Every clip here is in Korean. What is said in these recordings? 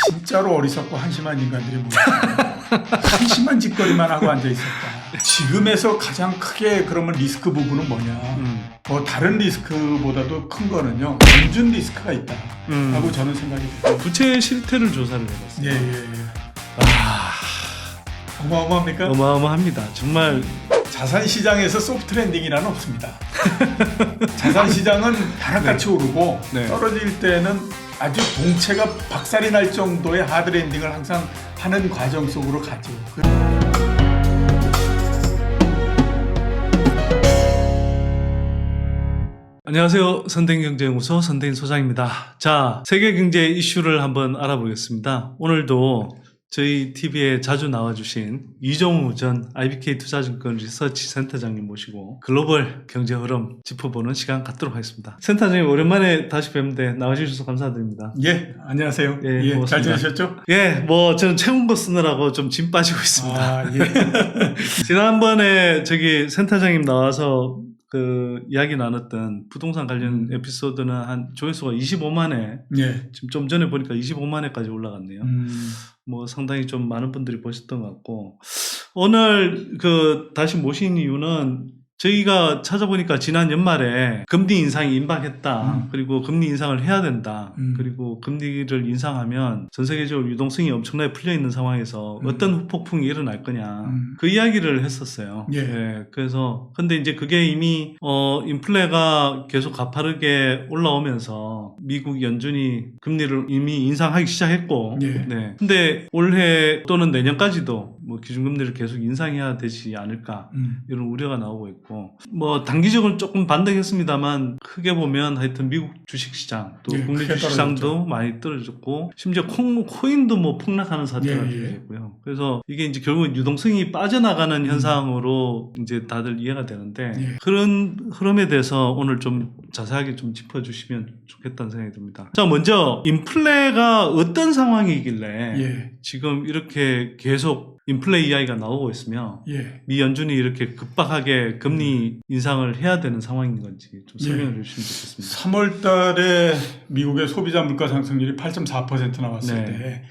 진짜로 어리석고 한심한 인간들이 모였다. 한심한 짓거리만 하고 앉아 있었다. 지금에서 가장 크게 그러면 리스크 부분은 뭐냐? 다른 리스크보다도 큰 거는요. 금준 리스크가 있다. 라고 저는 생각이 듭니다. 부채 실태를 조사를 해봤어요. 예. 어마어마합니까? 어마어마합니다. 정말 자산 시장에서 소프트 랜딩이라는 없습니다. 자산 시장은 바람같이 오르고 네. 떨어질 때는 아주 동체가 박살이 날 정도의 하드 랜딩을 항상 하는 과정 속으로 가죠. 안녕하세요. 선대인경제연구소 선대인 소장입니다. 자, 세계 경제 이슈를 한번 알아보겠습니다. 오늘도 저희 TV에 자주 나와주신 이종우 전 IBK 투자증권 리서치 센터장님 모시고 글로벌 경제 흐름 짚어보는 시간 갖도록 하겠습니다. 센터장님 오랜만에 다시 뵙는데 나와주셔서 감사드립니다. 예, 안녕하세요. 예, 잘 지내셨죠? 예, 저는 채운 거 쓰느라고 좀 짐 빠지고 있습니다. 예. 지난번에 저기 센터장님 나와서 그 이야기 나눴던 부동산 관련 에피소드는 한 조회수가 25만회. 예. 지금 좀 전에 보니까 25만회까지 올라갔네요. 상당히 좀 많은 분들이 보셨던 것 같고, 오늘 다시 모신 이유는 저희가 찾아보니까 지난 연말에 금리 인상이 임박했다. 그리고 금리 인상을 해야 된다. 그리고 금리를 인상하면 전 세계적으로 유동성이 엄청나게 풀려있는 상황에서 어떤 후폭풍이 일어날 거냐. 그 이야기를 했었어요. 예. 그래서 근데 이제 그게 이미 인플레가 계속 가파르게 올라오면서 미국 연준이 금리를 이미 인상하기 시작했고, 예. 네. 근데 올해 또는 내년까지도 기준금리를 계속 인상해야 되지 않을까 이런 우려가 나오고 있고, 단기적으로 조금 반등했습니다만 크게 보면 하여튼 미국 주식시장 또 예, 국내 크게 주식시장도 떨어졌죠. 많이 떨어졌고, 심지어 코인도 폭락하는 사태가 예. 되고요. 그래서 이게 이제 결국 유동성이 빠져나가는 현상으로 이제 다들 이해가 되는데, 예. 그런 흐름에 대해서 오늘 좀 자세하게 좀 짚어주시면 좋겠다는 생각이 듭니다. 자, 먼저 인플레가 어떤 상황이길래 예. 지금 이렇게 계속 인플레 이야기가 나오고 있으며 예. 미 연준이 이렇게 급박하게 금리 인상을 해야 되는 상황인 건지 좀 설명해 주시면 좋겠습니다. 3월 달에 미국의 소비자 물가 상승률이 8.4% 나왔을 네. 때,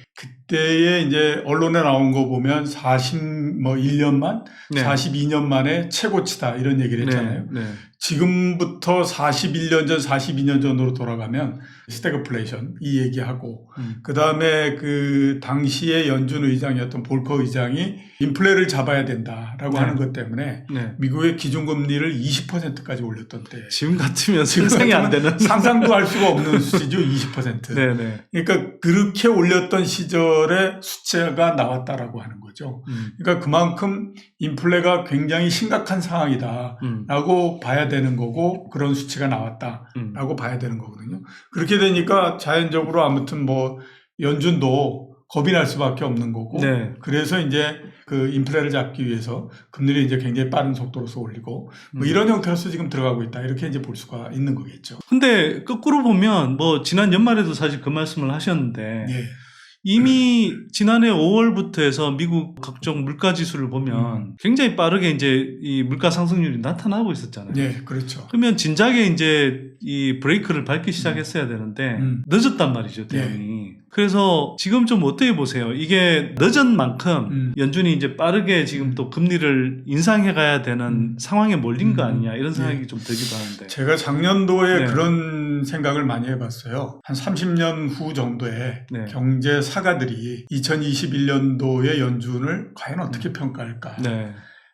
그때에 이제 언론에 나온 거 보면 1년 만, 네. 42년 만에 최고치다 이런 얘기를 했잖아요. 네. 지금부터 41년 전, 42년 전으로 돌아가면 스태그플레이션 이 얘기하고, 그 다음에 그 당시에 연준 의장이었던 볼커 의장이 인플레를 잡아야 된다라고 네. 하는 것 때문에 네. 미국의 기준금리를 20%까지 올렸던 때. 지금 같으면 상상이 안 되는. 상상도 할 수가 없는 수치죠. 20%. 네네. 그러니까 그렇게 올렸던 시절에 수치가 나왔다라고 하는 거죠. 그러니까 그만큼 인플레가 굉장히 심각한 상황이다라고 봐야 되는 거고, 그런 수치가 나왔다라고 봐야 되는 거거든요. 그렇게 되니까 자연적으로 아무튼 연준도 겁이 날 수밖에 없는 거고, 네. 그래서 이제 그 인플레를 잡기 위해서 금리를 이제 굉장히 빠른 속도로서 올리고 이런 형태로서 지금 들어가고 있다, 이렇게 이제 볼 수가 있는 거겠죠. 근데 거꾸로 보면 지난 연말에도 사실 그 말씀을 하셨는데, 예. 이미 지난해 5월부터 해서 미국 각종 물가 지수를 보면 굉장히 빠르게 이제 이 물가 상승률이 나타나고 있었잖아요. 예, 그렇죠. 그러면 진작에 이제 이 브레이크를 밟기 시작했어야 되는데 늦었단 말이죠, 대응이. 그래서 지금 좀 어떻게 보세요? 이게 늦은 만큼 연준이 이제 빠르게 지금 또 금리를 인상해 가야 되는 상황에 몰린 거 아니냐, 이런 생각이 좀 들기도 하는데. 제가 작년도에 네. 그런 생각을 많이 해봤어요. 한 30년 후 정도에 네. 경제 사가들이 2021년도의 연준을 과연 어떻게 평가할까. 네.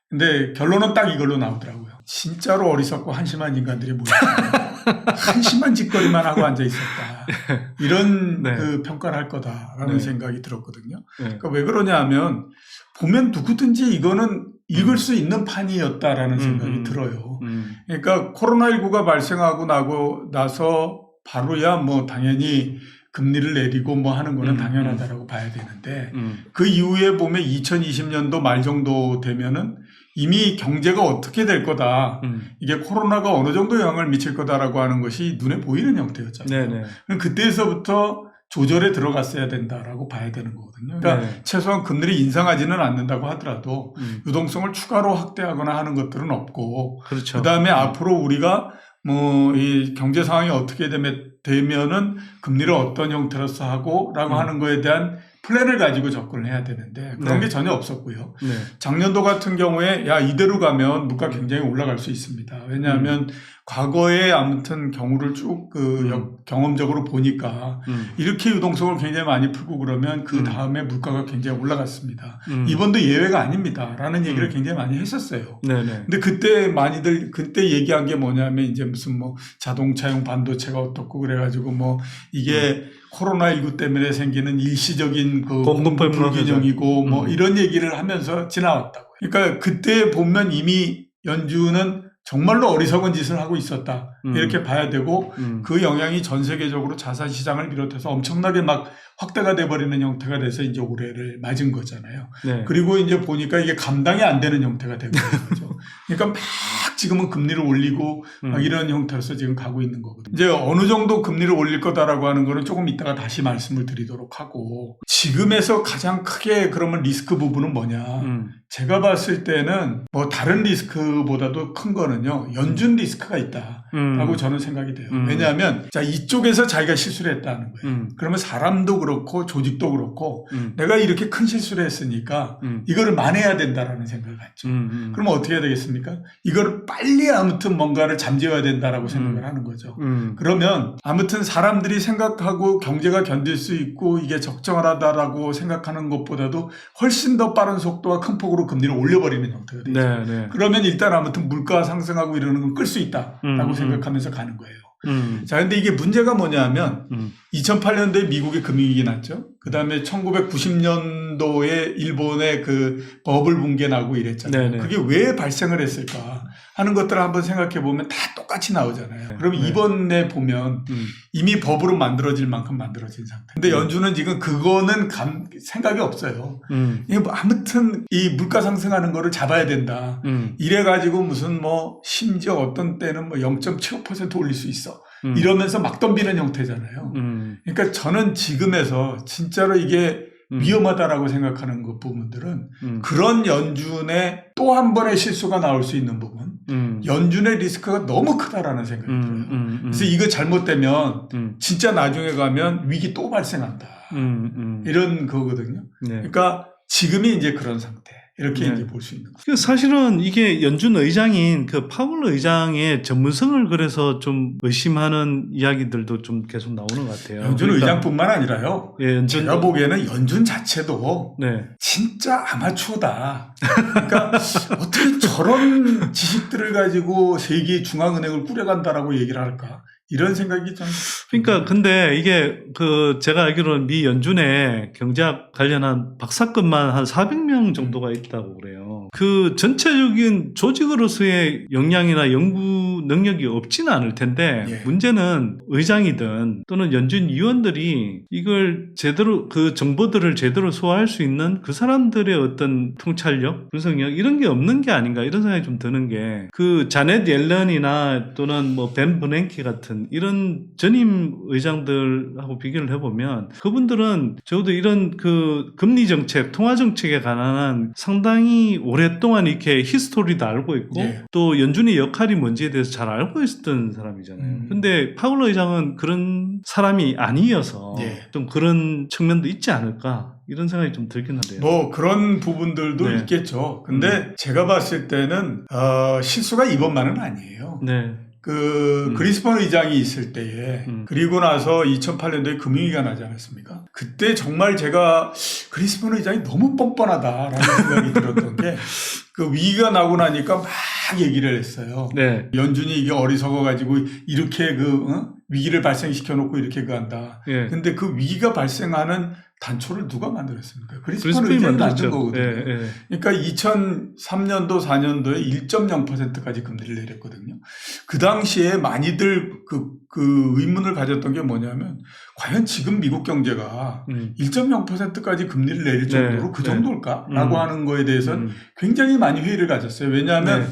근데 결론은 딱 이걸로 나오더라고요. 진짜로 어리석고 한심한 인간들이 모였다. 한심한 짓거리만 하고 앉아 있었다. 이런 네. 그 평가를 할 거다라는 네. 생각이 들었거든요. 네. 그러니까 왜 그러냐 하면 보면 누구든지 이거는 읽을 수 있는 판이었다라는 생각이 들어요. 그러니까 코로나19가 발생하고 나서 바로야 당연히 금리를 내리고 하는 거는 당연하다라고 봐야 되는데, 그 이후에 보면 2020년도 말 정도 되면은 이미 경제가 어떻게 될 거다, 이게 코로나가 어느 정도 영향을 미칠 거다라고 하는 것이 눈에 보이는 형태였잖아요. 네네. 그럼 그때서부터 조절에 들어갔어야 된다라고 봐야 되는 거거든요. 그러니까 네. 최소한 금리를 인상하지는 않는다고 하더라도 유동성을 추가로 확대하거나 하는 것들은 없고, 그렇죠. 그 다음에 앞으로 우리가 뭐 이 경제 상황이 어떻게 되면은 금리를 어떤 형태로서 하고라고 하는 거에 대한 플랜을 가지고 접근을 해야 되는데 그런 게 전혀 없었고요. 작년도 같은 경우에 야 이대로 가면 물가 굉장히 올라갈 수 있습니다. 왜냐하면 과거에 아무튼 경우를 쭉 경험적으로 보니까 이렇게 유동성을 굉장히 많이 풀고 그러면 그 다음에 물가가 굉장히 올라갔습니다. 이번도 예외가 아닙니다라는 얘기를 굉장히 많이 했었어요. 근데 그때 얘기한 게 뭐냐면 이제 무슨 뭐 자동차용 반도체가 어떻고 그래가지고 뭐 이게 코로나19 때문에 생기는 일시적인 그 공급 불균형이고 뭐 이런 얘기를 하면서 지나왔다고요. 그러니까 그때 보면 이미 연준은 정말로 어리석은 짓을 하고 있었다. 이렇게 봐야 되고 그 영향이 전 세계적으로 자산 시장을 비롯해서 엄청나게 막 확대가 돼버리는 형태가 돼서 이제 올해를 맞은 거잖아요. 그리고 이제 보니까 이게 감당이 안 되는 형태가 되고 있는 거죠. 그러니까 막 지금은 금리를 올리고 막 이런 형태로서 지금 가고 있는 거거든요. 이제 어느 정도 금리를 올릴 거다라고 하는 거는 조금 이따가 다시 말씀을 드리도록 하고 지금에서 가장 크게 그러면 리스크 부분은 뭐냐. 제가 봤을 때는 뭐 다른 리스크보다도 큰 거는요. 연준 리스크가 있다라고 저는 생각이 돼요. 왜냐하면 자 이쪽에서 자기가 실수를 했다는 거예요. 그러면 사람도 그렇고 조직도 그렇고 내가 이렇게 큰 실수를 했으니까 이거를 만회해야 된다라는 생각을 갖죠. 그러면 어떻게 해야 되겠습니까? 이거를 빨리 아무튼 뭔가를 잠재워야 된다라고 생각을 하는 거죠. 그러면 아무튼 사람들이 생각하고 경제가 견딜 수 있고 이게 적정하다라고 생각하는 것보다도 훨씬 더 빠른 속도와 큰 폭으로 금리를 올려버리는 형태가 되죠. 그러면 일단 아무튼 물가 상승하고 이러는 건 끌 수 있다라고 생각하면서 가는 거예요. 자, 근데 이게 문제가 뭐냐면 2008년도에 미국의 금융위기 났죠. 그 다음에 1990년도에 일본의 그 버블 붕괴 나고 이랬잖아요. 그게 왜 발생을 했을까 하는 것들을 한번 생각해 보면 다 똑같이 나오잖아요. 그럼 이번에 보면 이미 버블은 만들어질 만큼 만들어진 상태. 근데 연준은 지금 그거는 생각이 없어요. 이게 뭐 아무튼 이 물가 상승하는 거를 잡아야 된다. 이래가지고 무슨 뭐 심지어 어떤 때는 뭐 0.75% 올릴 수 있어. 이러면서 막 덤비는 형태잖아요. 그러니까 저는 지금에서 진짜로 이게 위험하다라고 생각하는 그 부분들은 그런 연준의 또 한 번의 실수가 나올 수 있는 부분, 연준의 리스크가 너무 크다라는 생각이 들어요. 그래서 이거 잘못되면 진짜 나중에 가면 위기 또 발생한다. 이런 거거든요. 그러니까 지금이 이제 그런 상태. 이렇게 이제 볼 수 있는 거죠. 사실은 이게 연준 의장인 그 파월 의장의 전문성을 그래서 좀 의심하는 이야기들도 좀 계속 나오는 것 같아요. 연준 의장뿐만 아니라요. 제가 보기에는 연준 자체도 진짜 아마추어다. 그러니까 어떻게 저런 지식들을 가지고 세계 중앙은행을 꾸려간다라고 얘기를 할까? 이런 생각이 좀. 그러니까 근데 이게 제가 알기로는 미 연준에 경제학 관련한 박사급만 한 400명 정도가 있다고 그래요. 그 전체적인 조직으로서의 역량이나 연구 능력이 없지는 않을 텐데 문제는 의장이든 또는 연준 위원들이 이걸 제대로 그 정보들을 제대로 소화할 수 있는 그 사람들의 어떤 통찰력, 분석력 이런 게 없는 게 아닌가 이런 생각이 좀 드는 게 그 자넷 옐런이나 또는 뭐 벤 버냉키 같은 이런 전임 의장들하고 비교를 해보면 그분들은 적어도 이런 그 금리 정책, 통화 정책에 관한 상당히 오랫동안 이렇게 히스토리도 알고 있고 또 연준의 역할이 뭔지에 대해서 잘 알고 있었던 사람이잖아요. 근데 파월 의장은 그런 사람이 아니어서 좀 그런 측면도 있지 않을까 이런 생각이 좀 들긴 한데요. 뭐 그런 부분들도 있겠죠. 근데 제가 봤을 때는 실수가 이번만은 아니에요. 그리스번 의장이 있을 때에 그리고 나서 2008년도에 금융위기가 나지 않았습니까? 그때 정말 제가 그리스번 의장이 너무 뻔뻔하다라는 생각이 들었던 게 그 위기가 나고 나니까 막 얘기를 했어요. 연준이 이게 어리석어가지고 이렇게 위기를 발생시켜 놓고 이렇게 한다. 근데 그 위기가 발생하는 단초를 누가 만들었습니까? 그리스번 의장이 만든 거거든요. 그러니까 2003년도, 4년도에 1.0%까지 금리를 내렸거든요. 그 당시에 많이들 그 의문을 가졌던 게 뭐냐면 과연 지금 미국 경제가 1.0%까지 금리를 내릴 정도로 그 정도일까? 라고 하는 거에 대해서는 굉장히 많이 회의를 가졌어요. 왜냐하면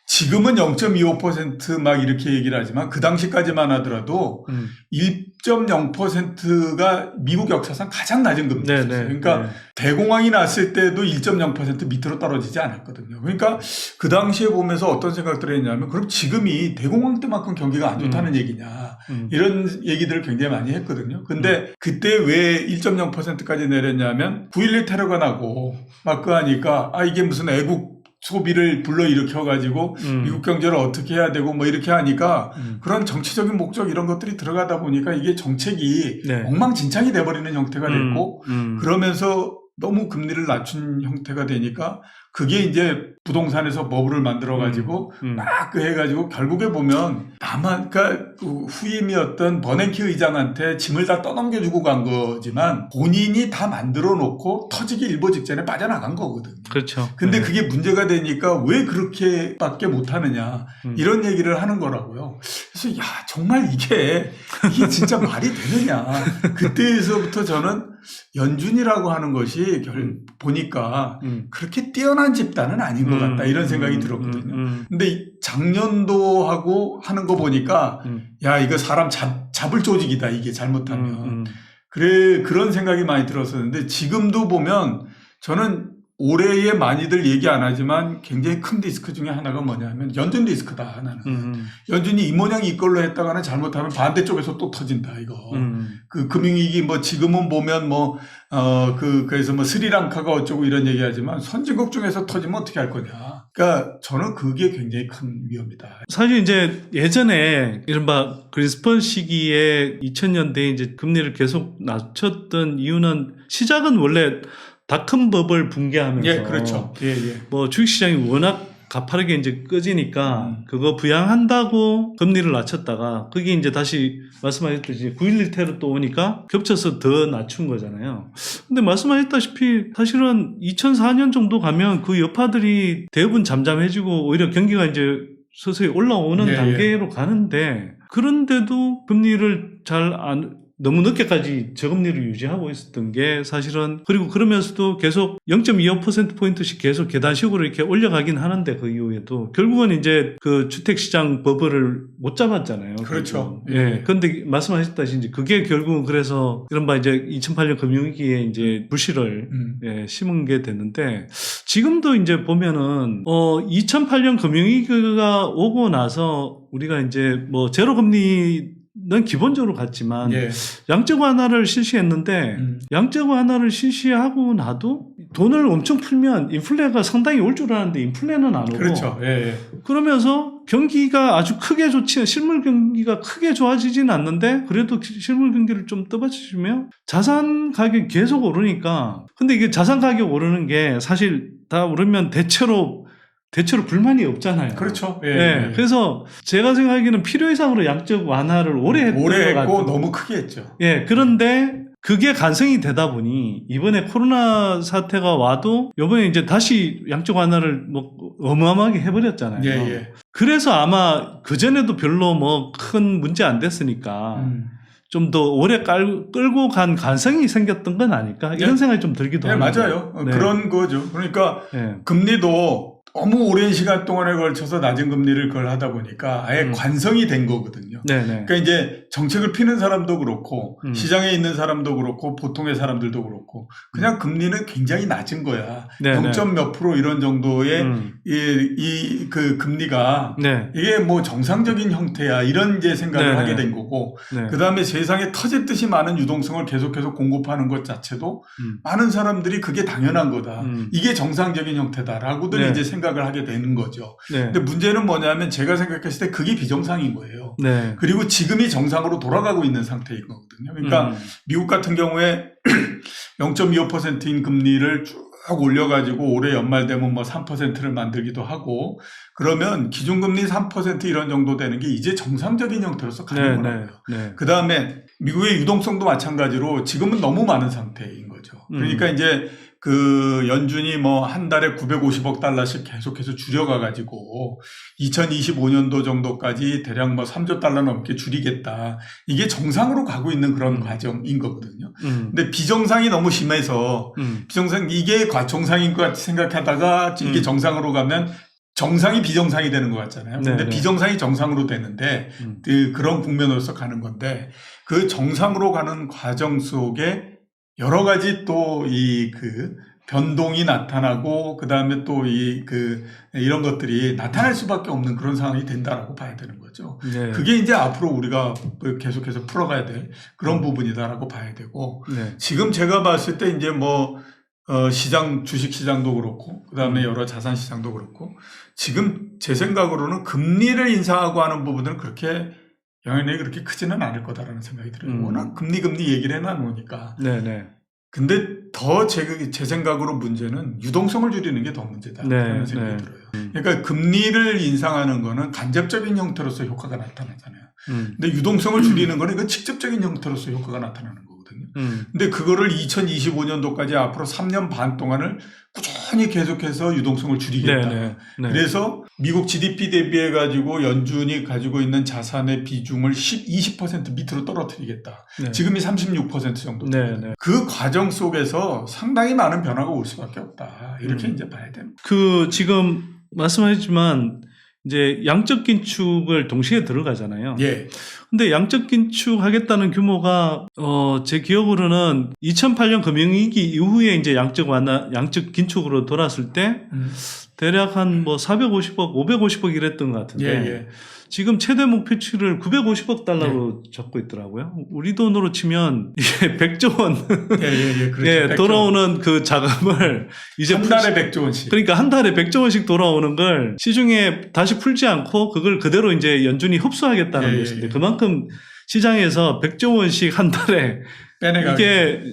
지금은 0.25% 이렇게 얘기를 하지만 그 당시까지만 하더라도 1.0%가 미국 역사상 가장 낮은 금리였어요. 그러니까 대공황이 났을 때도 1.0% 밑으로 떨어지지 않았거든요. 그러니까 그 당시에 보면서 어떤 생각들을 했냐면 그럼 지금이 대공황 때만큼 경기가 안 좋다는 얘기냐 이런 얘기들을 굉장히 많이 했거든요. 근데 그때 왜 1.0%까지 내렸냐면 9.11 테러가 나고 막 하니까 이게 무슨 애국 소비를 불러일으켜가지고 미국 경제를 어떻게 해야 되고 뭐 이렇게 하니까 그런 정치적인 목적 이런 것들이 들어가다 보니까 이게 정책이 엉망진창이 돼버리는 형태가 됐고 그러면서 너무 금리를 낮춘 형태가 되니까 그게 이제 부동산에서 버블을 만들어가지고 막 해가지고 결국에 보면 그러니까 그 후임이었던 버냉키 의장한테 짐을 다 떠넘겨주고 간 거지만 본인이 다 만들어 놓고 터지기 일보 직전에 빠져나간 거거든요. 그렇죠. 근데 그게 문제가 되니까 왜 그렇게밖에 못하느냐 이런 얘기를 하는 거라고요. 그래서 정말 이게 진짜 말이 되느냐. 그때에서부터 저는 연준이라고 하는 것이 보니까 그렇게 뛰어난 집단은 아닌 것 같다 이런 생각이 들었거든요. 근데 작년도하고 하는 거 보니까 이거 사람 잡을 조직이다 이게 잘못하면 그런 생각이 많이 들었었는데 지금도 보면 저는 올해에 많이들 얘기 안 하지만 굉장히 큰 리스크 중에 하나가 뭐냐면 연준 리스크다 하나는. 연준이 이 모양 이걸로 했다가는 잘못하면 반대쪽에서 또 터진다 이거. 그 금융위기 지금은 보면 그래서 스리랑카가 어쩌고 이런 얘기하지만 선진국 중에서 터지면 어떻게 할 거냐. 그러니까 저는 그게 굉장히 큰 위험이다. 사실 이제 예전에 이른바 그린스펀 시기에 2000년대에 이제 금리를 계속 낮췄던 이유는 시작은 원래 닷컴 버블 붕괴하면서 그렇죠. 주식시장이 워낙 가파르게 이제 꺼지니까 그거 부양한다고 금리를 낮췄다가 그게 이제 다시 말씀하셨듯이 9.11 테러 또 오니까 겹쳐서 더 낮춘 거잖아요. 근데 말씀하셨다시피 사실은 2004년 정도 가면 그 여파들이 대부분 잠잠해지고 오히려 경기가 이제 서서히 올라오는 단계로 가는데 그런데도 금리를 너무 늦게까지 저금리를 유지하고 있었던 게 사실은 그리고 그러면서도 계속 0.25%포인트씩 계속 계단식으로 이렇게 올려가긴 하는데 그 이후에도 결국은 이제 그 주택시장 버블을 못 잡았잖아요. 그렇죠. 그런데 말씀하셨다시피 이제 그게 결국은 그래서 이른바 이제 2008년 금융위기에 이제 불씨를 심은 게 됐는데 지금도 이제 보면은 2008년 금융위기가 오고 나서 우리가 이제 제로금리 는 기본적으로 갔지만 양적 완화를 실시했는데 양적 완화를 실시하고 나도 돈을 엄청 풀면 인플레가 상당히 올 줄 알았는데 인플레는 안 오고 그렇죠. 그러면서 경기가 아주 크게 실물 경기가 크게 좋아지진 않는데 그래도 실물 경기를 좀 떠받치면 자산 가격이 계속 오르니까 근데 이게 자산 가격 오르는 게 사실 다 오르면 대체로 불만이 없잖아요. 그렇죠. 그래서 제가 생각하기에는 필요 이상으로 양적 완화를 오래 했던 것 했고 너무 크게 했죠. 그런데 그게 간성이 되다 보니 이번에 코로나 사태가 와도 이번에 이제 다시 양적 완화를 어마어마하게 해버렸잖아요. 그래서 아마 그전에도 별로 큰 문제 안 됐으니까 좀 더 오래 끌고 간 가능성이 생겼던 건 아닐까 이런 생각이 좀 들기도 합니다. 맞아요. 그런 거죠. 그러니까 금리도 너무 오랜 시간 동안에 걸쳐서 낮은 금리를 그걸 하다 보니까 아예 관성이 된 거거든요. 그러니까 이제 정책을 피는 사람도 그렇고 시장에 있는 사람도 그렇고 보통의 사람들도 그렇고 그냥 금리는 굉장히 낮은 거야. 0. 몇 프로 이런 정도의 그 금리가 이게 정상적인 형태야 이런 이제 생각을 하게 된 거고 그 다음에 세상에 터질 듯이 많은 유동성을 계속해서 공급하는 것 자체도 많은 사람들이 그게 당연한 거다. 이게 정상적인 형태다라고들 이제 생각을 하게 되는 거죠. 근데 문제는 뭐냐면 제가 생각했을 때 그게 비정상인 거예요. 그리고 지금이 정상으로 돌아가고 있는 상태인 거거든요. 그러니까 미국 같은 경우에 0.25%인 금리를 쭉 올려가지고 올해 연말 되면 3%를 만들기도 하고 그러면 기준금리 3% 이런 정도 되는 게 이제 정상적인 형태로서 가는 거라고요. 그 다음에 미국의 유동성도 마찬가지로 지금은 너무 많은 상태인 거죠. 그러니까 이제 그 연준이 한 달에 950억 달러씩 계속해서 줄여가가지고 2025년도 정도까지 대략 3조 달러 넘게 줄이겠다. 이게 정상으로 가고 있는 그런 과정인 거거든요. 근데 비정상이 너무 심해서 이게 과정상인 것 같이 생각하다가 이게 정상으로 가면 정상이 비정상이 되는 것 같잖아요. 근데 네네. 비정상이 정상으로 되는데 그런 국면으로서 가는 건데 그 정상으로 가는 과정 속에 여러 가지 또 이 그 변동이 나타나고 그다음에 또 이런 것들이 나타날 수밖에 없는 그런 상황이 된다라고 봐야 되는 거죠. 네. 그게 이제 앞으로 우리가 계속해서 풀어가야 될 그런 부분이다라고 봐야 되고 네. 지금 제가 봤을 때 이제 시장, 주식 시장도 그렇고, 그 다음에 여러 자산 시장도 그렇고, 지금 제 생각으로는 금리를 인상하고 하는 부분들은 그렇게 영향력이 그렇게 크지는 않을 거다라는 생각이 들어요. 워낙 금리 얘기를 해놔놓으니까. 네네. 근데 더 제 생각으로 문제는 유동성을 줄이는 게 더 문제다라는 생각이 들어요. 그러니까 금리를 인상하는 거는 간접적인 형태로서 효과가 나타나잖아요. 근데 유동성을 줄이는 거는 이건 직접적인 형태로서 효과가 나타나는 거거든요. 근데 그거를 2025년도까지 앞으로 3년 반 동안을 꾸준히 계속해서 유동성을 줄이겠다. 네. 그래서 미국 GDP 대비해 가지고 연준이 가지고 있는 자산의 비중을 20% 밑으로 떨어뜨리겠다. 네. 지금이 36% 정도. 네. 그 과정 속에서 상당히 많은 변화가 올 수밖에 없다. 이렇게 이제 봐야 됩니다. 지금 말씀하셨지만 이제 양적 긴축을 동시에 들어가잖아요. 예. 근데 양적 긴축하겠다는 규모가 제 기억으로는 2008년 금융위기 이후에 이제 양적 긴축으로 돌았을 때 대략 한 450억, 550억 이랬던 것 같은데 예. 지금 최대 목표치를 950억 달러로 잡고 있더라고요. 우리 돈으로 치면 이게 100조 원 그렇죠. 돌아오는 그 자금을 이제 한 달에 100조 원씩. 그러니까 한 달에 100조 원씩 돌아오는 걸 시중에 다시 풀지 않고 그걸 그대로 이제 연준이 흡수하겠다는 것인데 그만큼 시장에서 100조 원씩 한 달에 이게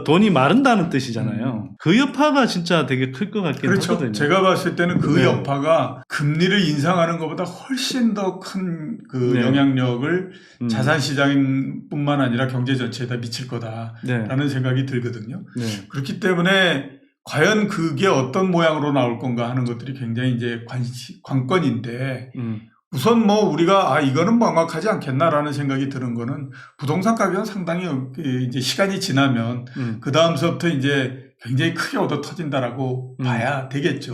돈이 마른다는 뜻이잖아요. 그 여파가 진짜 되게 클 것 같긴 그렇죠. 하거든요. 제가 봤을 때는 그 여파가 금리를 인상하는 것보다 훨씬 더 큰 영향력을 자산시장뿐만 아니라 경제 전체에다 미칠 거다라는 생각이 들거든요. 그렇기 때문에 과연 그게 어떤 모양으로 나올 건가 하는 것들이 굉장히 이제 관건인데 우선 우리가 이거는 명확하지 않겠나라는 생각이 드는 거는 부동산 가격은 상당히 이제 시간이 지나면 그 다음서부터 이제 굉장히 크게 얻어 터진다라고 봐야 되겠죠.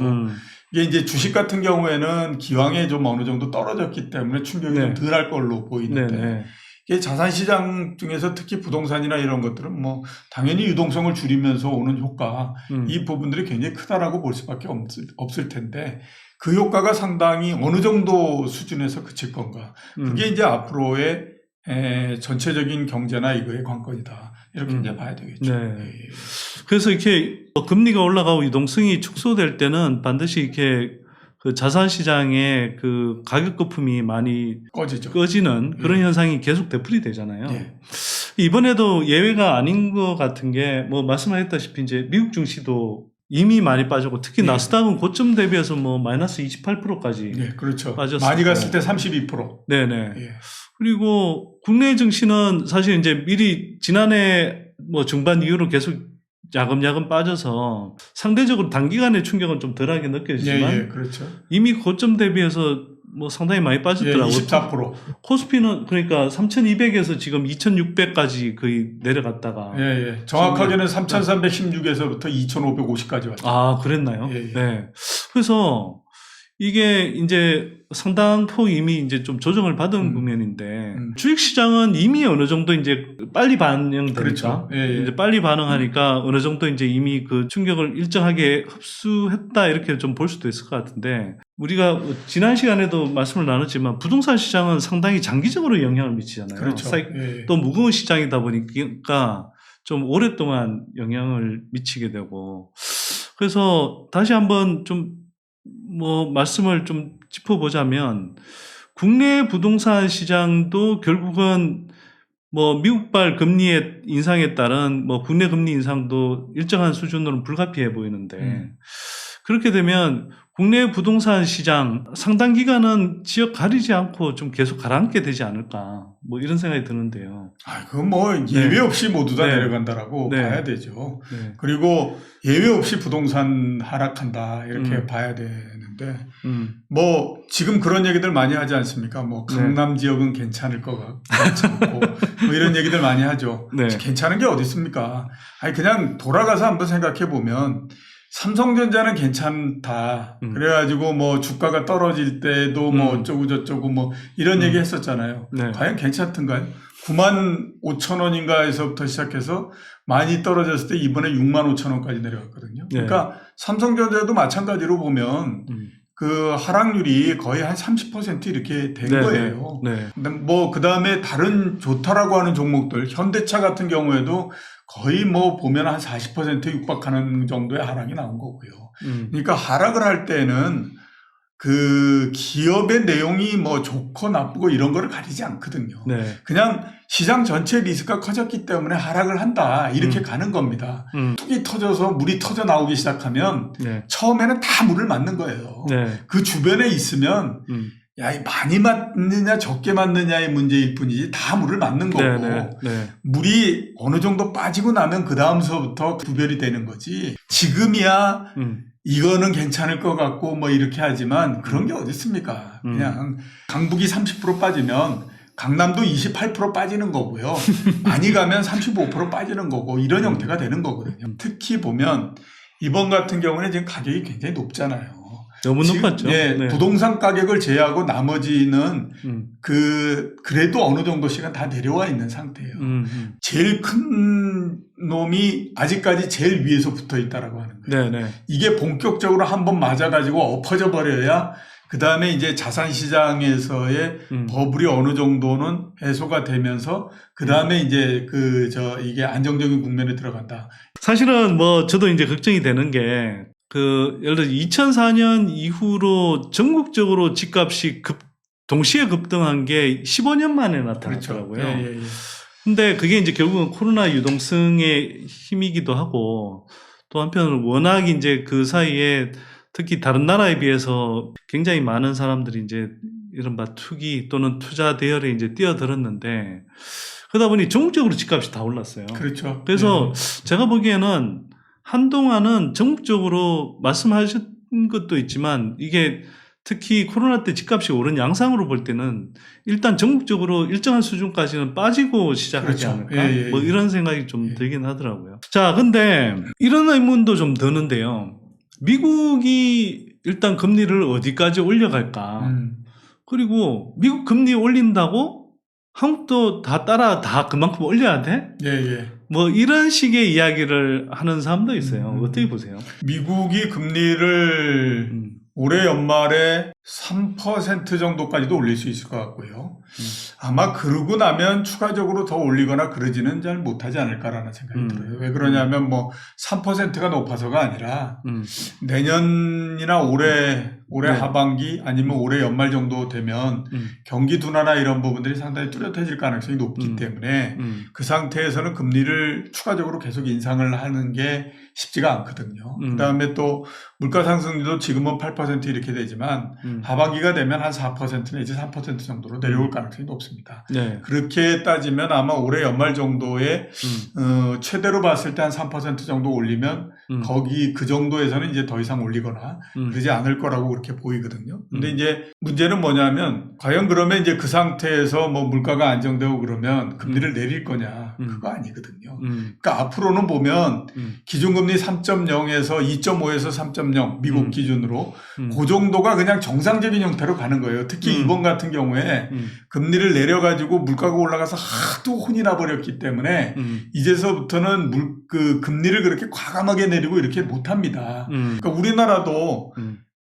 이게 이제 주식 같은 경우에는 기왕에 좀 어느 정도 떨어졌기 때문에 충격이 좀 덜할 걸로 보이는데 이게 자산시장 중에서 특히 부동산이나 이런 것들은 당연히 유동성을 줄이면서 오는 효과 이 부분들이 굉장히 크다라고 볼 수밖에 없을 텐데 그 효과가 상당히 어느 정도 수준에서 그칠 건가. 그게 이제 앞으로의 전체적인 경제나 이거의 관건이다. 이렇게 이제 봐야 되겠죠. 그래서 이렇게 금리가 올라가고 유동성이 축소될 때는 반드시 이렇게 그 자산시장의 그 가격 거품이 많이 꺼지는 그런 현상이 계속 되풀이 되잖아요. 이번에도 예외가 아닌 것 같은 게 말씀하셨다시피 이제 미국 증시도 이미 많이 빠졌고 특히 나스닥은 고점 대비해서 마이너스 28%까지 그렇죠. 빠졌어요. 많이 갔을 때 32%. 그리고 국내 증시는 사실 이제 미리 지난해 중반 이후로 계속 야금야금 빠져서 상대적으로 단기간의 충격은 좀 덜하게 느껴지지만 그렇죠. 이미 고점 대비해서 상당히 많이 빠졌더라고요. 24%. 코스피는 그러니까 3,200에서 지금 2,600까지 거의 내려갔다가. 정확하게는 3,316에서부터 2,550까지 왔죠. 그랬나요? 그래서 이게 이제 상당폭 이미 이제 좀 조정을 받은 국면인데 주식시장은 이미 어느 정도 이제 빨리 반영되니까 그렇죠. 이제 빨리 반응하니까 어느 정도 이제 이미 그 충격을 일정하게 흡수했다 이렇게 좀 볼 수도 있을 것 같은데 우리가 지난 시간에도 말씀을 나눴지만 부동산 시장은 상당히 장기적으로 영향을 미치잖아요. 그렇죠. 또 무거운 시장이다 보니까 좀 오랫동안 영향을 미치게 되고 그래서 다시 한번 좀 말씀을 좀 짚어보자면 국내 부동산 시장도 결국은 미국발 금리의 인상에 따른 국내 금리 인상도 일정한 수준으로는 불가피해 보이는데 그렇게 되면 국내 부동산 시장 상당 기간은 지역 가리지 않고 좀 계속 가라앉게 되지 않을까 이런 생각이 드는데요. 그건 예외 없이 모두 다 내려간다라고 봐야 되죠. 그리고 예외 없이 부동산 하락한다 이렇게 봐야 되는데 지금 그런 얘기들 많이 하지 않습니까? 강남 지역은 괜찮을 것 같고 이런 얘기들 많이 하죠. 괜찮은 게 어디 있습니까? 그냥 돌아가서 한번 생각해 보면 삼성전자는 괜찮다. 그래가지고 뭐 주가가 떨어질 때도 뭐 어쩌고 저쩌고 뭐 이런 얘기 했었잖아요. 네. 과연 괜찮던가요? 95,000원인가에서부터 시작해서 많이 떨어졌을 때 이번에 65,000원까지 내려갔거든요. 그러니까 삼성전자도 마찬가지로 보면 그 하락률이 거의 한 30% 이렇게 된 거예요. 근데 뭐 그 다음에 다른 좋다라고 하는 종목들, 현대차 같은 경우에도 거의 뭐 보면 한 40% 육박하는 정도의 하락이 나온 거고요. 그러니까 하락을 할 때는 그 기업의 내용이 뭐 좋고 나쁘고 이런 거를 가리지 않거든요. 그냥 시장 전체 리스크가 커졌기 때문에 하락을 한다. 이렇게 가는 겁니다. 툭이 터져서 물이 터져 나오기 시작하면 처음에는 다 물을 맞는 거예요. 그 주변에 있으면 야, 많이 맞느냐 적게 맞느냐의 문제일 뿐이지 다 물을 맞는 거고 물이 어느 정도 빠지고 나면 그 다음서부터 구별이 되는 거지. 지금이야 이거는 괜찮을 것 같고 뭐 이렇게 하지만 그런 게 어디 있습니까? 그냥 강북이 30% 빠지면 강남도 28% 빠지는 거고요. 많이 가면 35% 빠지는 거고 이런 형태가 되는 거거든요. 특히 보면 이번 같은 경우는 지금 가격이 굉장히 높잖아요. 너무 높았죠. 부동산 가격을 제외하고 나머지는 그래도 어느 정도씩은 다 내려와 있는 상태예요. 제일 큰 놈이 아직까지 제일 위에서 붙어 있다라고 하는 거예요. 이게 본격적으로 한번 맞아가지고 엎어져 버려야 그 다음에 이제 자산시장에서의 버블이 어느 정도는 해소가 되면서 그 다음에 이제 이게 안정적인 국면에 들어간다. 사실은 뭐 저도 이제 걱정이 되는 게 예를 들어 2004년 이후로 전국적으로 집값이 동시에 급등한 게 15년 만에 나타났더라고요. 근데 그게 이제 결국은 코로나 유동성의 힘이기도 하고 또 한편으로 워낙 이제 그 사이에 특히 다른 나라에 비해서 굉장히 많은 사람들이 이제 이른바 투기 또는 투자 대열에 이제 뛰어들었는데 그러다 보니 전국적으로 집값이 다 올랐어요. 그래서 제가 보기에는 한동안은 전국적으로 말씀하신 것도 있지만 이게 특히 코로나 때 집값이 오른 양상으로 볼 때는 일단 전국적으로 일정한 수준까지는 빠지고 시작하지 않을까? 뭐 이런 생각이 좀 들긴 하더라고요. 자, 근데 이런 의문도 좀 드는데요. 미국이 일단 금리를 어디까지 올려갈까? 그리고 미국 금리 올린다고 한국도 다 그만큼 올려야 돼? 뭐 이런 식의 이야기를 하는 사람도 있어요. 어떻게 보세요? 미국이 금리를 올해 연말에 3% 정도까지도 올릴 수 있을 것 같고요. 아마 그러고 나면 추가적으로 더 올리거나 그러지는 잘 못하지 않을까라는 생각이 들어요. 왜 그러냐면 뭐 3%가 높아서가 아니라 내년이나 올해 하반기 아니면 올해 연말 정도 되면 경기 둔화나 이런 부분들이 상당히 뚜렷해질 가능성이 높기 때문에 그 상태에서는 금리를 추가적으로 계속 인상을 하는 게 쉽지가 않거든요. 그 다음에 또 물가 상승률도 지금은 8% 이렇게 되지만 하반기가 되면 한 4% 내지 3% 정도로 내려올 가능성이 높습니다. 그렇게 따지면 아마 올해 연말 정도에 최대로 봤을 때 한 3% 정도 올리면 거기 그 정도에서는 이제 더 이상 올리거나 그러지 않을 거라고 그렇게 보이거든요. 근데 이제 문제는 뭐냐면 과연 그러면 이제 그 상태에서 뭐 물가가 안정되고 그러면 금리를 내릴 거냐? 그거 아니거든요. 그러니까 앞으로는 보면 기준금리 3.0에서 2.5에서 3.0 미국 기준으로 그 정도가 그냥 정상적인 형태로 가는 거예요. 특히 이번 같은 경우에 금리를 내려가지고 물가가 올라가서 하도 혼이 나버렸기 때문에 이제서부터는 금리를 그렇게 과감하게 내리고 이렇게 못합니다. 그러니까 우리나라도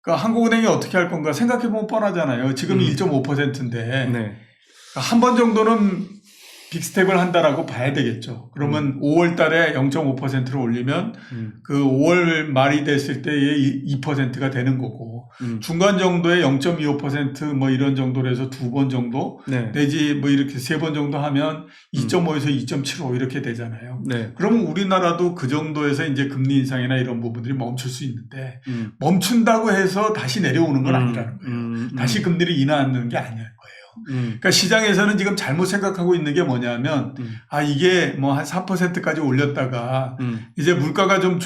그러니까 한국은행이 어떻게 할 건가 생각해보면 뻔하잖아요. 지금 1.5%인데 한 번 정도는 빅스텝을 한다라고 봐야 되겠죠. 그러면 5월 달에 0.5%로 올리면 그 5월 말이 됐을 때의 2%가 되는 거고 중간 정도에 0.25% 뭐 이런 정도로 해서 두 번 정도 내지 뭐 이렇게 세 번 정도 하면 2.5에서 2.75 이렇게 되잖아요. 그러면 우리나라도 그 정도에서 이제 금리 인상이나 이런 부분들이 멈출 수 있는데 멈춘다고 해서 다시 내려오는 건 아니라는 거예요. 다시 금리를 인하하는 게 아닐 거예요. 그러니까 시장에서는 지금 잘못 생각하고 있는 게 뭐냐면 이게 뭐 한 3%까지 올렸다가 이제 물가가 좀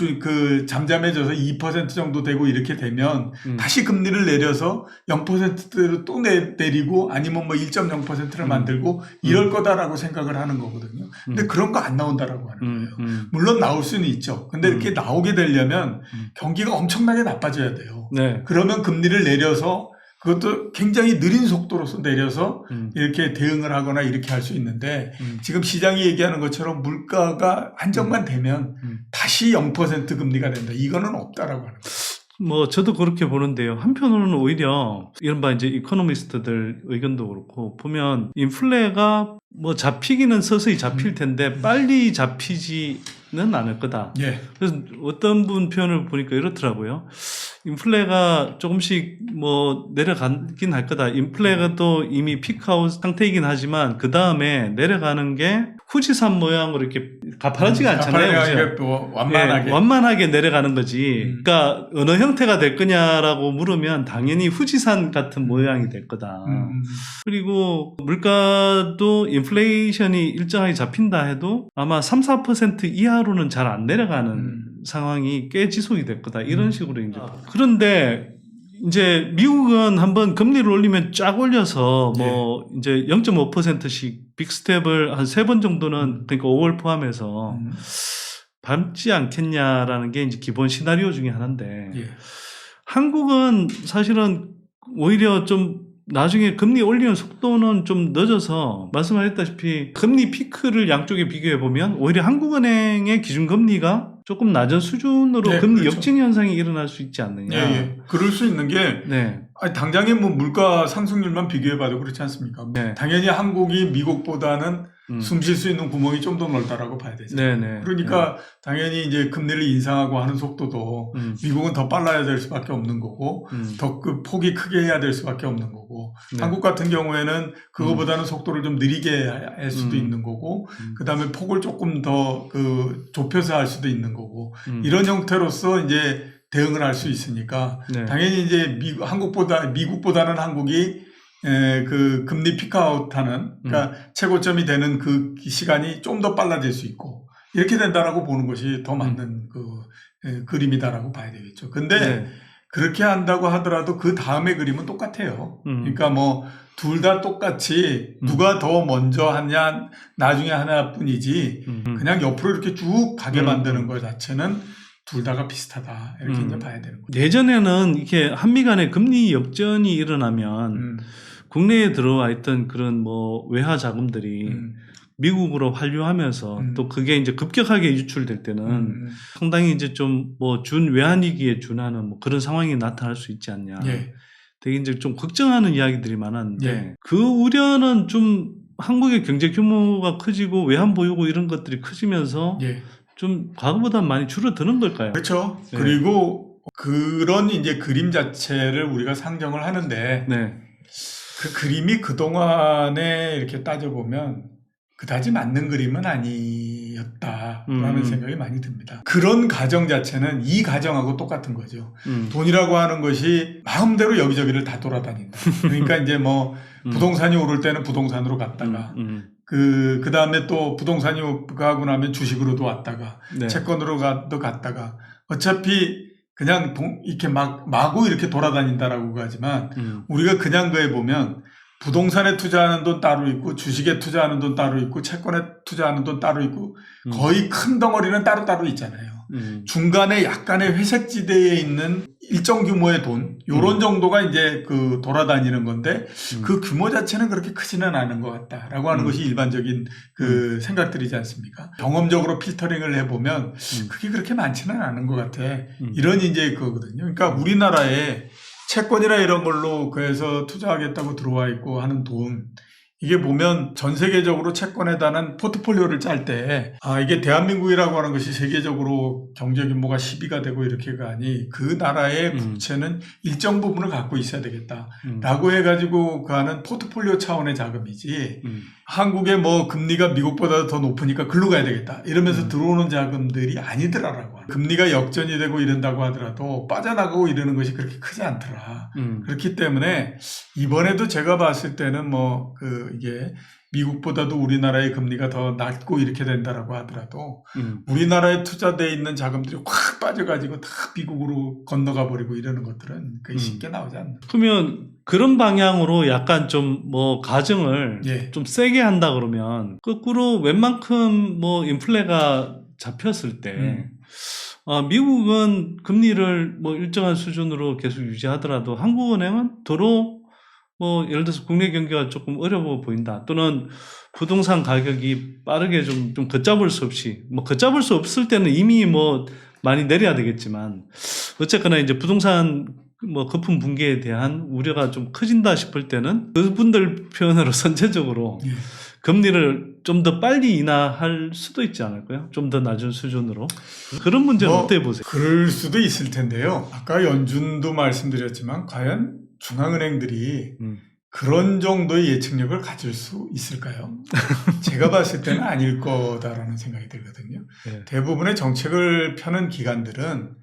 잠잠해져서 2% 정도 되고 이렇게 되면 다시 금리를 내려서 0%로 또 내리고 아니면 뭐 1.0%를 만들고 이럴 거다라고 생각을 하는 거거든요. 근데 그런 거 안 나온다라고 하는 거예요. 물론 나올 수는 있죠. 근데 이렇게 나오게 되려면 경기가 엄청나게 나빠져야 돼요. 네. 그러면 금리를 내려서 그것도 굉장히 느린 속도로서 내려서 이렇게 대응을 하거나 이렇게 할 수 있는데 지금 시장이 얘기하는 것처럼 물가가 안정만 되면 다시 0% 금리가 된다. 이거는 없다라고 하는 거예요. 뭐 저도 그렇게 보는데요. 한편으로는 오히려 이른바 이제 이코노미스트들 의견도 그렇고 보면 인플레가 뭐 잡히기는 서서히 잡힐 텐데 빨리 잡히지는 않을 거다. 예. 그래서 어떤 분 표현을 보니까 이렇더라고요. 인플레가 조금씩 뭐 내려가긴 할 거다. 인플레가 또 이미 피크아웃 상태이긴 하지만 그 다음에 내려가는 게 후지산 모양으로 이렇게 가파르지가 않잖아요. 또 완만하게. 네, 완만하게 내려가는 거지. 그러니까 어느 형태가 될 거냐라고 물으면 당연히 후지산 같은 모양이 될 거다. 그리고 물가도 인플레이션이 일정하게 잡힌다 해도 아마 3, 4% 이하로는 잘 안 내려가는 상황이 꽤 지속이 될 거다. 이런 식으로 이제. 그런데 이제 미국은 한번 금리를 올리면 쫙 올려서 뭐 이제 0.5%씩 빅스텝을 한 3번 정도는 그러니까 5월 포함해서 밟지 않겠냐라는 게 이제 기본 시나리오 중에 하나인데 한국은 사실은 오히려 좀 나중에 금리 올리는 속도는 좀 늦어서 말씀하셨다시피 금리 피크를 양쪽에 비교해 보면 오히려 한국은행의 기준금리가 조금 낮은 수준으로 금리 그렇죠. 역진 현상이 일어날 수 있지 않느냐. 그럴 수 있는 게 당장에 뭐 물가 상승률만 비교해봐도 그렇지 않습니까? 당연히 한국이 미국보다는 숨 쉴 수 있는 구멍이 좀 더 넓다라고 봐야 되죠. 그러니까 당연히 이제 금리를 인상하고 하는 속도도 미국은 더 빨라야 될 수밖에 없는 거고 더 그 폭이 크게 해야 될 수밖에 없는 거고 한국 같은 경우에는 그거보다는 속도를 좀 느리게 할 수도 있는 거고 그 다음에 폭을 조금 더 좁혀서 할 수도 있는 거고 이런 형태로서 이제 대응을 할 수 있으니까 당연히 이제 미국보다는 한국이 그 금리 피크아웃하는 그러니까 최고점이 되는 그 시간이 좀 더 빨라질 수 있고 이렇게 된다라고 보는 것이 더 맞는 그림이다라고 봐야 되겠죠. 근데 그렇게 한다고 하더라도 그 다음의 그림은 똑같아요. 그러니까 뭐 둘 다 똑같이 누가 더 먼저 하냐 나중에 하나뿐이지 그냥 옆으로 이렇게 쭉 가게 만드는 것 자체는 둘 다가 비슷하다 이렇게 이제 봐야 되는 거죠. 예전에는 이렇게 한미 간의 금리 역전이 일어나면 국내에 들어와 있던 그런 뭐 외화 자금들이 미국으로 환류하면서 또 그게 이제 급격하게 유출될 때는 상당히 이제 좀 뭐 준 외환위기에 준하는 뭐 그런 상황이 나타날 수 있지 않냐. 되게 이제 좀 걱정하는 이야기들이 많았는데 그 우려는 좀 한국의 경제 규모가 커지고 외환 보유고 이런 것들이 커지면서 좀 과거보다 많이 줄어드는 걸까요? 그렇죠. 그리고 그런 이제 그림 자체를 우리가 상정을 하는데 그 그림이 그동안에 이렇게 따져보면 그다지 맞는 그림은 아니었다라는 생각이 많이 듭니다. 그런 가정 자체는 이 가정하고 똑같은 거죠. 돈이라고 하는 것이 마음대로 여기저기를 다 돌아다닌다. 그러니까 이제 뭐 부동산이 오를 때는 부동산으로 갔다가 그 다음에 또 부동산이 가고 나면 주식으로도 왔다가 채권으로도 갔다가 어차피 그냥 이렇게 마구 이렇게 돌아다닌다라고 하지만 우리가 그냥 그에 보면 부동산에 투자하는 돈 따로 있고 주식에 투자하는 돈 따로 있고 채권에 투자하는 돈 따로 있고 거의 큰 덩어리는 따로따로 있잖아요. 중간에 약간의 회색 지대에 있는 일정 규모의 돈 요런 정도가 이제 그 돌아다니는 건데 그 규모 자체는 그렇게 크지는 않은 것 같다라고 하는 것이 일반적인 그 생각들이지 않습니까? 경험적으로 필터링을 해보면 그게 그렇게 많지는 않은 것 같아. 이런 이제 그거거든요. 그러니까 우리나라에 채권이나 이런 걸로 그래서 투자하겠다고 들어와 있고 하는 돈 이게 보면 전 세계적으로 채권에 대한 포트폴리오를 짤 때, 이게 대한민국이라고 하는 것이 세계적으로 경제 규모가 10위가 되고 이렇게가 아니, 그 나라의 국채는 일정 부분을 갖고 있어야 되겠다라고 해가지고 가는 포트폴리오 차원의 자금이지, 한국의 뭐 금리가 미국보다 더 높으니까 글로 가야 되겠다 이러면서 들어오는 자금들이 아니더라라고. 금리가 역전이 되고 이런다고 하더라도 빠져나가고 이러는 것이 그렇게 크지 않더라. 그렇기 때문에 이번에도 제가 봤을 때는 이게 미국보다도 우리나라의 금리가 더 낮고 이렇게 된다라고 하더라도 우리나라에 투자되어 있는 자금들이 확 빠져가지고 다 미국으로 건너가 버리고 이러는 것들은 그게 쉽게 나오지 않는. 그러면 그런 방향으로 약간 좀 가정을 예. 좀 세게 한다 그러면 거꾸로 웬만큼 인플레가 잡혔을 때 미국은 금리를 일정한 수준으로 계속 유지하더라도 한국은행은 도로 예를 들어서 국내 경기가 조금 어려워 보인다. 또는 부동산 가격이 빠르게 좀 걷잡을 수 없이, 걷잡을 수 없을 때는 이미 많이 내려야 되겠지만, 어쨌거나 이제 부동산 거품 붕괴에 대한 우려가 좀 커진다 싶을 때는 그분들 표현으로 선제적으로 금리를 좀 더 빨리 인하할 수도 있지 않을까요? 좀 더 낮은 수준으로. 그런 문제는 어떻게 보세요? 그럴 수도 있을 텐데요. 아까 연준도 말씀드렸지만 과연 중앙은행들이 그런 정도의 예측력을 가질 수 있을까요? 제가 봤을 때는 아닐 거다라는 생각이 들거든요. 네. 대부분의 정책을 펴는 기관들은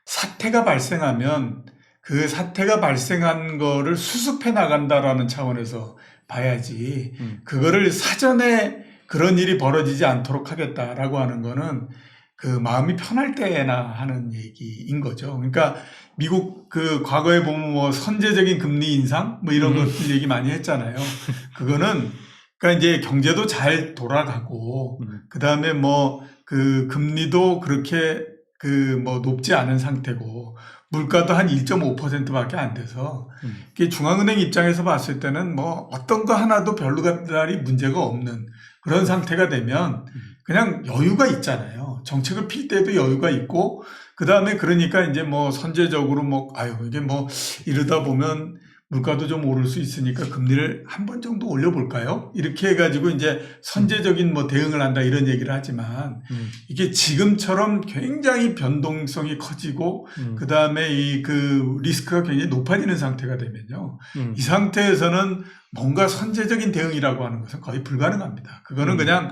사태가 발생하면 그 사태가 발생한 거를 수습해 나간다라는 차원에서 봐야지 그거를 사전에 그런 일이 벌어지지 않도록 하겠다라고 하는 거는 그 마음이 편할 때나 하는 얘기인 거죠. 그러니까 미국 과거에 보면 선제적인 금리 인상 이런 것들 얘기 많이 했잖아요. 그거는 그러니까 이제 경제도 잘 돌아가고 그다음에 그 금리도 그렇게 높지 않은 상태고 물가도 한 1.5%밖에 안 돼서 중앙은행 입장에서 봤을 때는 어떤 거 하나도 별다리 문제가 없는 그런 상태가 되면 그냥 여유가 있잖아요. 정책을 필 때도 여유가 있고 그다음에 그러니까 이제 선제적으로 이게 이러다 보면 물가도 좀 오를 수 있으니까 금리를 한 번 정도 올려볼까요? 이렇게 해가지고 이제 선제적인 대응을 한다 이런 얘기를 하지만 이게 지금처럼 굉장히 변동성이 커지고 그 다음에 리스크가 굉장히 높아지는 상태가 되면요. 이 상태에서는 뭔가 선제적인 대응이라고 하는 것은 거의 불가능합니다. 그거는 그냥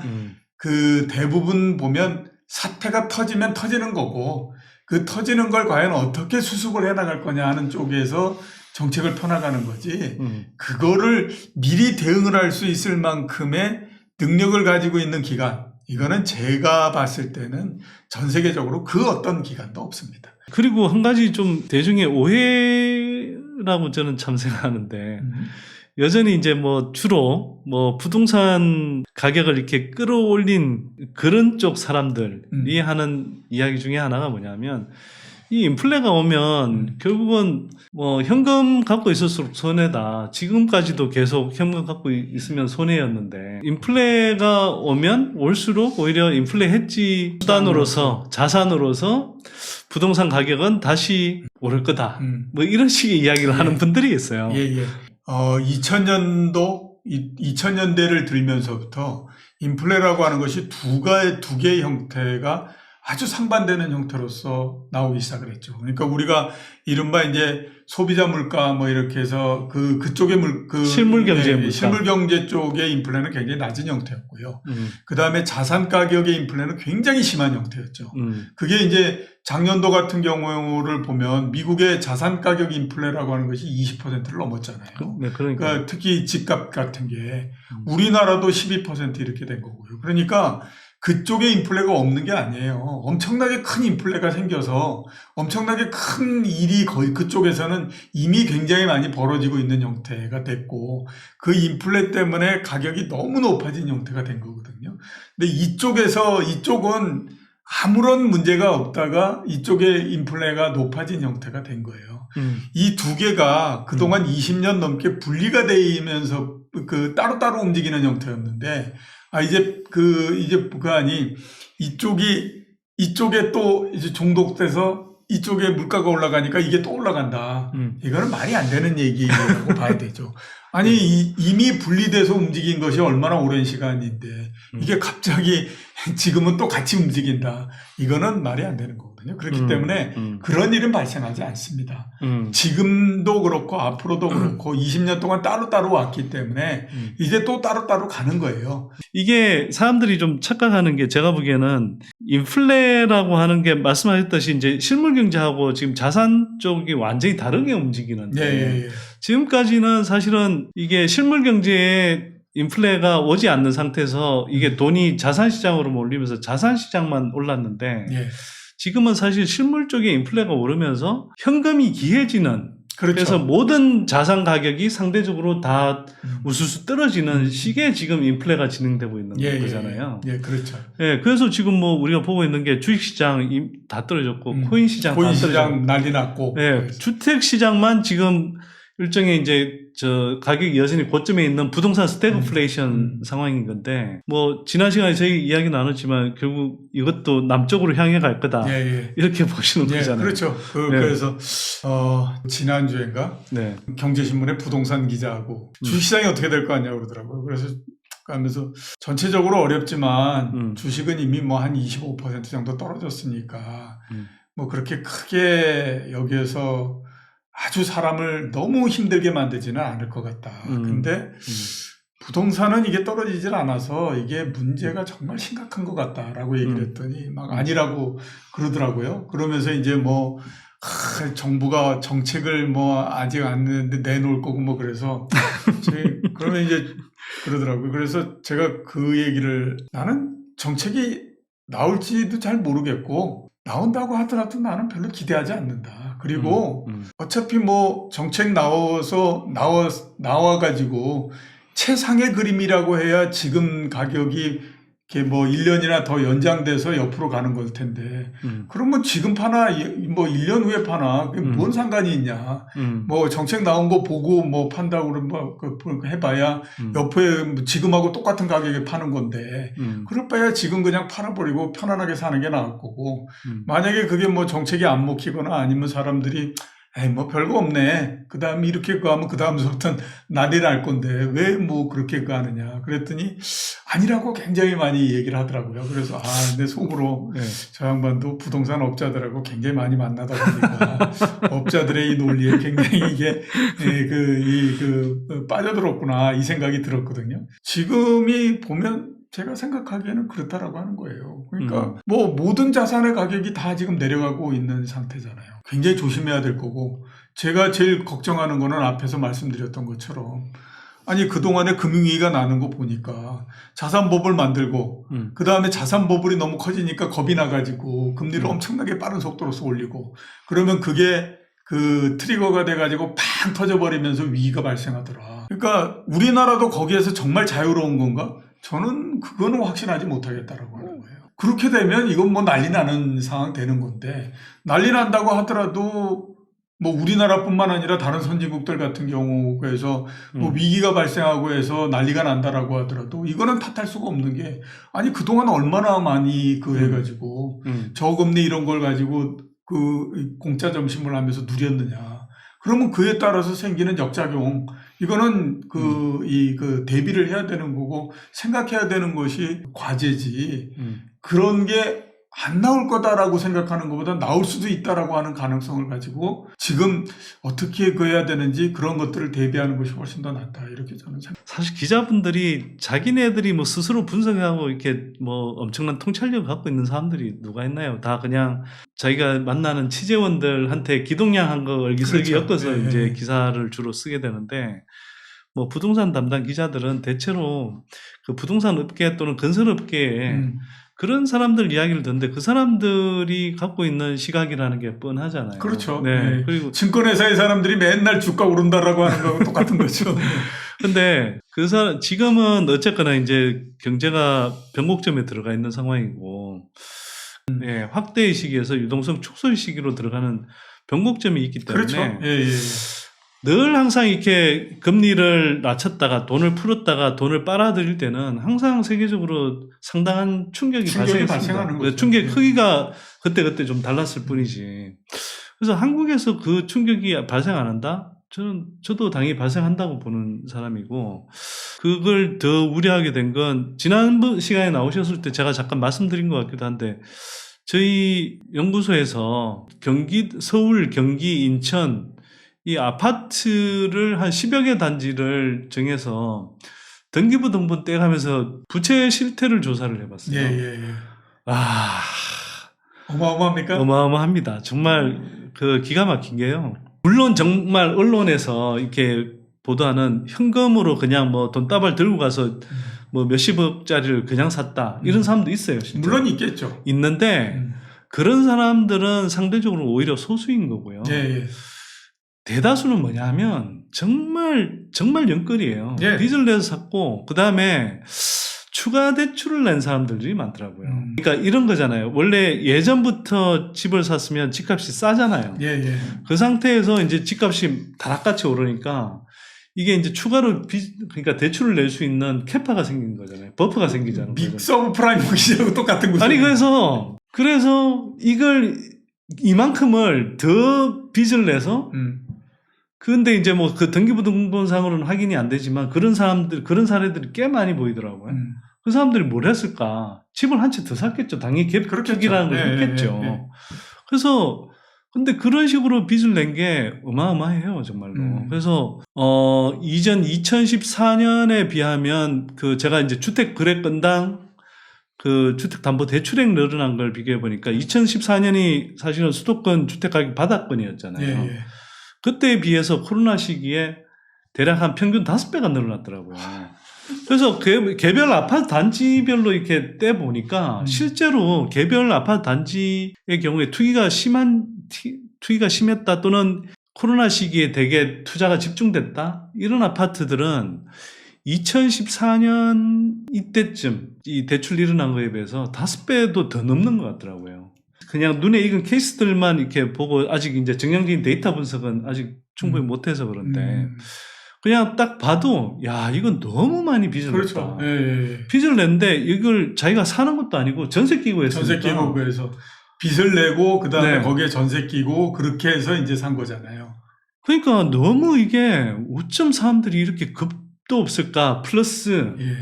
대부분 보면 사태가 터지면 터지는 거고 그 터지는 걸 과연 어떻게 수습을 해나갈 거냐 하는 쪽에서 정책을 펴나가는 거지 그거를 미리 대응을 할 수 있을 만큼의 능력을 가지고 있는 기관 이거는 제가 봤을 때는 전 세계적으로 그 어떤 기관도 없습니다. 그리고 한 가지 좀 대중의 오해라고 저는 참 생각하는데 여전히 이제 주로 부동산 가격을 이렇게 끌어올린 그런 쪽 사람들이 하는 이야기 중에 하나가 뭐냐면 이 인플레가 오면 결국은 현금 갖고 있을수록 손해다. 지금까지도 계속 현금 갖고 있으면 손해였는데 인플레가 오면 올수록 오히려 인플레 해지 수단으로서 자산으로서 부동산 가격은 다시 오를 거다. 이런 식의 이야기를 하는 분들이 있어요. 예. 2000년대를 들면서부터 인플레라고 하는 것이 두 개의 형태가 아주 상반되는 형태로서 나오기 시작을 했죠. 그러니까 우리가 이른바 이제 소비자 물가 이렇게 해서 그쪽의 실물 경제 물가. 실물 경제 쪽의 인플레는 굉장히 낮은 형태였고요. 그다음에 자산 가격의 인플레는 굉장히 심한 형태였죠. 그게 이제 작년도 같은 경우를 보면 미국의 자산 가격 인플레라고 하는 것이 20%를 넘었잖아요. 네, 그러니까 특히 집값 같은 게 우리나라도 12% 이렇게 된 거고요. 그러니까 그쪽에 인플레가 없는 게 아니에요. 엄청나게 큰 인플레가 생겨서 엄청나게 큰 일이 거의 그쪽에서는 이미 굉장히 많이 벌어지고 있는 형태가 됐고 그 인플레 때문에 가격이 너무 높아진 형태가 된 거거든요. 근데 이쪽은 아무런 문제가 없다가 이쪽에 인플레가 높아진 형태가 된 거예요. 이 두 개가 그동안 20년 넘게 분리가 되면서 따로따로 움직이는 형태였는데 이쪽에 또 이제 중독돼서 이쪽에 물가가 올라가니까 이게 또 올라간다. 이거는 말이 안 되는 얘기라고 봐야 되죠. 아니 이미 분리돼서 움직인 것이 얼마나 오랜 시간인데 이게 갑자기 지금은 또 같이 움직인다. 이거는 말이 안 되는 거거든요. 그렇기 때문에 그런 일은 발생하지 않습니다. 지금도 그렇고 앞으로도 그렇고 20년 동안 따로따로 왔기 때문에 이제 또 따로따로 가는 거예요. 이게 사람들이 좀 착각하는 게 제가 보기에는 인플레라고 하는 게 말씀하셨듯이 이제 실물 경제하고 지금 자산 쪽이 완전히 다르게 움직이는데 예. 지금까지는 사실은 이게 실물 경제에 인플레가 오지 않는 상태에서 이게 돈이 자산 시장으로 몰리면서 자산 시장만 올랐는데 예. 지금은 사실 실물 쪽에 인플레가 오르면서 현금이 귀해지는 그렇죠. 그래서 모든 자산 가격이 상대적으로 다 우수수 떨어지는 시기에 지금 인플레가 진행되고 있는 거잖아요. 예, 그렇죠. 예, 그래서 지금 뭐 우리가 보고 있는 게 주식 시장 다 떨어졌고 코인 시장 다 떨어졌고 난리 났고. 예, 주택 시장만 지금 일종의 이제 저 가격이 여전히 고점에 있는 부동산 스태그플레이션 상황인 건데 뭐 지난 시간에 저희 이야기 나눴지만 결국 이것도 남쪽으로 향해 갈 거다 이렇게 보시는 거잖아요. 그렇죠. 그래서 지난주인가 경제신문의 부동산 기자하고 주식시장이 어떻게 될 거 아니냐고 그러더라고요. 그래서 하면서 전체적으로 어렵지만 주식은 이미 뭐 한 25% 정도 떨어졌으니까 뭐 그렇게 크게 여기에서 아주 사람을 너무 힘들게 만들지는 않을 것 같다. 근데 부동산은 이게 떨어지질 않아서 이게 문제가 정말 심각한 것 같다라고 얘기를 했더니 막 아니라고 그러더라고요. 그러면서 이제 뭐 정부가 정책을 뭐 아직 안 내놓을 거고 뭐 그래서 그러면 이제 그러더라고요. 그래서 제가 그 얘기를 나는 정책이 나올지도 잘 모르겠고 나온다고 하더라도 나는 별로 기대하지 않는다. 그리고 어차피 뭐 정책 나와가지고 최상의 그림이라고 해야 지금 가격이 이렇게 뭐 1년이나 더 연장돼서 옆으로 가는 걸 텐데 그러면 지금 파나 뭐 1년 후에 파나 그게 뭔 상관이 있냐. 뭐 정책 나온 거 보고 뭐 판다고 그러면 뭐 해봐야 옆에 지금하고 똑같은 가격에 파는 건데 그럴 바야 지금 그냥 팔아버리고 편안하게 사는 게 나을 거고 만약에 그게 뭐 정책이 안 먹히거나 아니면 사람들이 에이, 뭐 별거 없네. 그 다음에 이렇게 가면 그 다음부터는 난리 날 건데 왜 뭐 그렇게 가느냐. 그랬더니 아니라고 굉장히 많이 얘기를 하더라고요. 그래서 내 속으로 저 양반도 부동산 업자들하고 굉장히 많이 만나다 보니까 업자들의 이 논리에 굉장히 이게 빠져들었구나 이 생각이 들었거든요. 지금이 보면 제가 생각하기에는 그렇다라고 하는 거예요. 그러니까 뭐 모든 자산의 가격이 다 지금 내려가고 있는 상태잖아요. 굉장히 조심해야 될 거고 제가 제일 걱정하는 거는 앞에서 말씀드렸던 것처럼 아니 그동안에 금융위기가 나는 거 보니까 자산버블 만들고 그 다음에 자산버블이 너무 커지니까 겁이 나가지고 금리를 엄청나게 빠른 속도로서 올리고 그러면 그게 그 트리거가 돼가지고 팡 터져버리면서 위기가 발생하더라. 그러니까 우리나라도 거기에서 정말 자유로운 건가? 저는 그거는 확신하지 못하겠다라고 하는 거예요. 그렇게 되면 이건 뭐 난리 나는 상황 되는 건데 난리 난다고 하더라도 뭐 우리나라뿐만 아니라 다른 선진국들 같은 경우에서 뭐 위기가 발생하고 해서 난리가 난다라고 하더라도 이거는 탓할 수가 없는 게 아니 그동안 얼마나 많이 해가지고 저금리 이런 걸 가지고 그 공짜 점심을 하면서 누렸느냐. 그러면 그에 따라서 생기는 역작용 이거는 그 대비를 해야 되는 거고 생각해야 되는 것이 과제지 그런 게 안 나올 거다라고 생각하는 것보다 나올 수도 있다라고 하는 가능성을 가지고 지금 어떻게 해야 되는지 그런 것들을 대비하는 것이 훨씬 더 낫다 이렇게 저는 생각합니다. 사실 기자분들이 자기네들이 뭐 스스로 분석하고 이렇게 뭐 엄청난 통찰력을 갖고 있는 사람들이 누가 있나요? 다 그냥 자기가 만나는 취재원들한테 기동량한 거 얼기설기 엮어서 이제 기사를 주로 쓰게 되는데 뭐 부동산 담당 기자들은 대체로 그 부동산 업계 또는 건설 업계에 그런 사람들 이야기를 듣는데 그 사람들이 갖고 있는 시각이라는 게 뻔하잖아요. 그렇죠. 네. 그리고 증권회사의 사람들이 맨날 주가 오른다라고 하는 거하고 똑같은 거죠. 근데 지금은 어쨌거나 이제 경제가 변곡점에 들어가 있는 상황이고, 확대의 시기에서 유동성 축소의 시기로 들어가는 변곡점이 있기 때문에. 그렇죠. 늘 항상 이렇게 금리를 낮췄다가 돈을 풀었다가 돈을 빨아들일 때는 항상 세계적으로 상당한 충격이 발생하는 거죠. 충격의 크기가 그때 좀 달랐을 뿐이지. 그래서 한국에서 그 충격이 발생 안 한다? 저도 당연히 발생한다고 보는 사람이고, 그걸 더 우려하게 된 건, 지난번 시간에 나오셨을 때 제가 잠깐 말씀드린 것 같기도 한데, 저희 연구소에서 서울, 경기, 인천, 이 아파트를 한 10여 개 단지를 정해서 등기부 등본 떼가면서 부채 실태를 조사를 해봤어요. 예. 아, 어마어마합니까? 어마어마합니다. 정말 그 기가 막힌 게요. 물론 정말 언론에서 이렇게 보도하는 현금으로 그냥 뭐 돈다발 들고 가서 뭐 몇십억짜리를 그냥 샀다. 이런 사람도 있어요. 실제로. 물론 있겠죠. 있는데 그런 사람들은 상대적으로 오히려 소수인 거고요. 예. 대다수는 뭐냐면 정말 영끌이에요. 예. 빚을 내서 샀고 그다음에 추가 대출을 낸 사람들이 많더라고요. 그러니까 이런 거잖아요. 원래 예전부터 집을 샀으면 집값이 싸잖아요. 예. 그 상태에서 이제 집값이 다락같이 오르니까 이게 이제 추가로 그러니까 대출을 낼 수 있는 캐파가 생긴 거잖아요. 버퍼가 생기잖아요. 빅서브 프라임 모기지하고 똑같은 거죠. 아니 그래서 이걸 이만큼을 더 빚을 내서 근데 이제 뭐 그 등기부등본상으로는 확인이 안 되지만 그런 사례들이 꽤 많이 보이더라고요. 그 사람들이 뭘 했을까? 집을 한 채 더 샀겠죠. 당연히 갭투기라는 걸 했겠죠. 그래서 근데 그런 식으로 빚을 낸 게 어마어마해요, 정말로. 그래서 이전 2014년에 비하면 그 제가 이제 주택 거래 건당 그 주택담보대출액 늘어난 걸 비교해 보니까 2014년이 사실은 수도권 주택 가격 바닥권이었잖아요. 예. 그때에 비해서 코로나 시기에 대략 한 평균 5배가 늘어났더라고요. 그래서 개별 아파트 단지별로 이렇게 떼보니까 실제로 개별 아파트 단지의 경우에 투기가 심했다 또는 코로나 시기에 되게 투자가 집중됐다 이런 아파트들은 2014년 이때쯤 이 대출 일어난 거에 비해서 5배도 더 넘는 것 같더라고요. 그냥 눈에 익은 케이스들만 이렇게 보고 아직 이제 정량적인 데이터 분석은 아직 충분히 못해서 그런데 그냥 딱 봐도 야 이건 너무 많이 빚을 그렇죠. 냈다. 예. 빚을 냈는데 이걸 자기가 사는 것도 아니고 전세 끼고 했으니까. 전세 끼고 그래서 빚을 내고 그다음에 네. 거기에 전세 끼고 그렇게 해서 이제 산 거잖아요. 그러니까 너무 이게 어쩜 사람들이 이렇게 급도 없을까 플러스 예.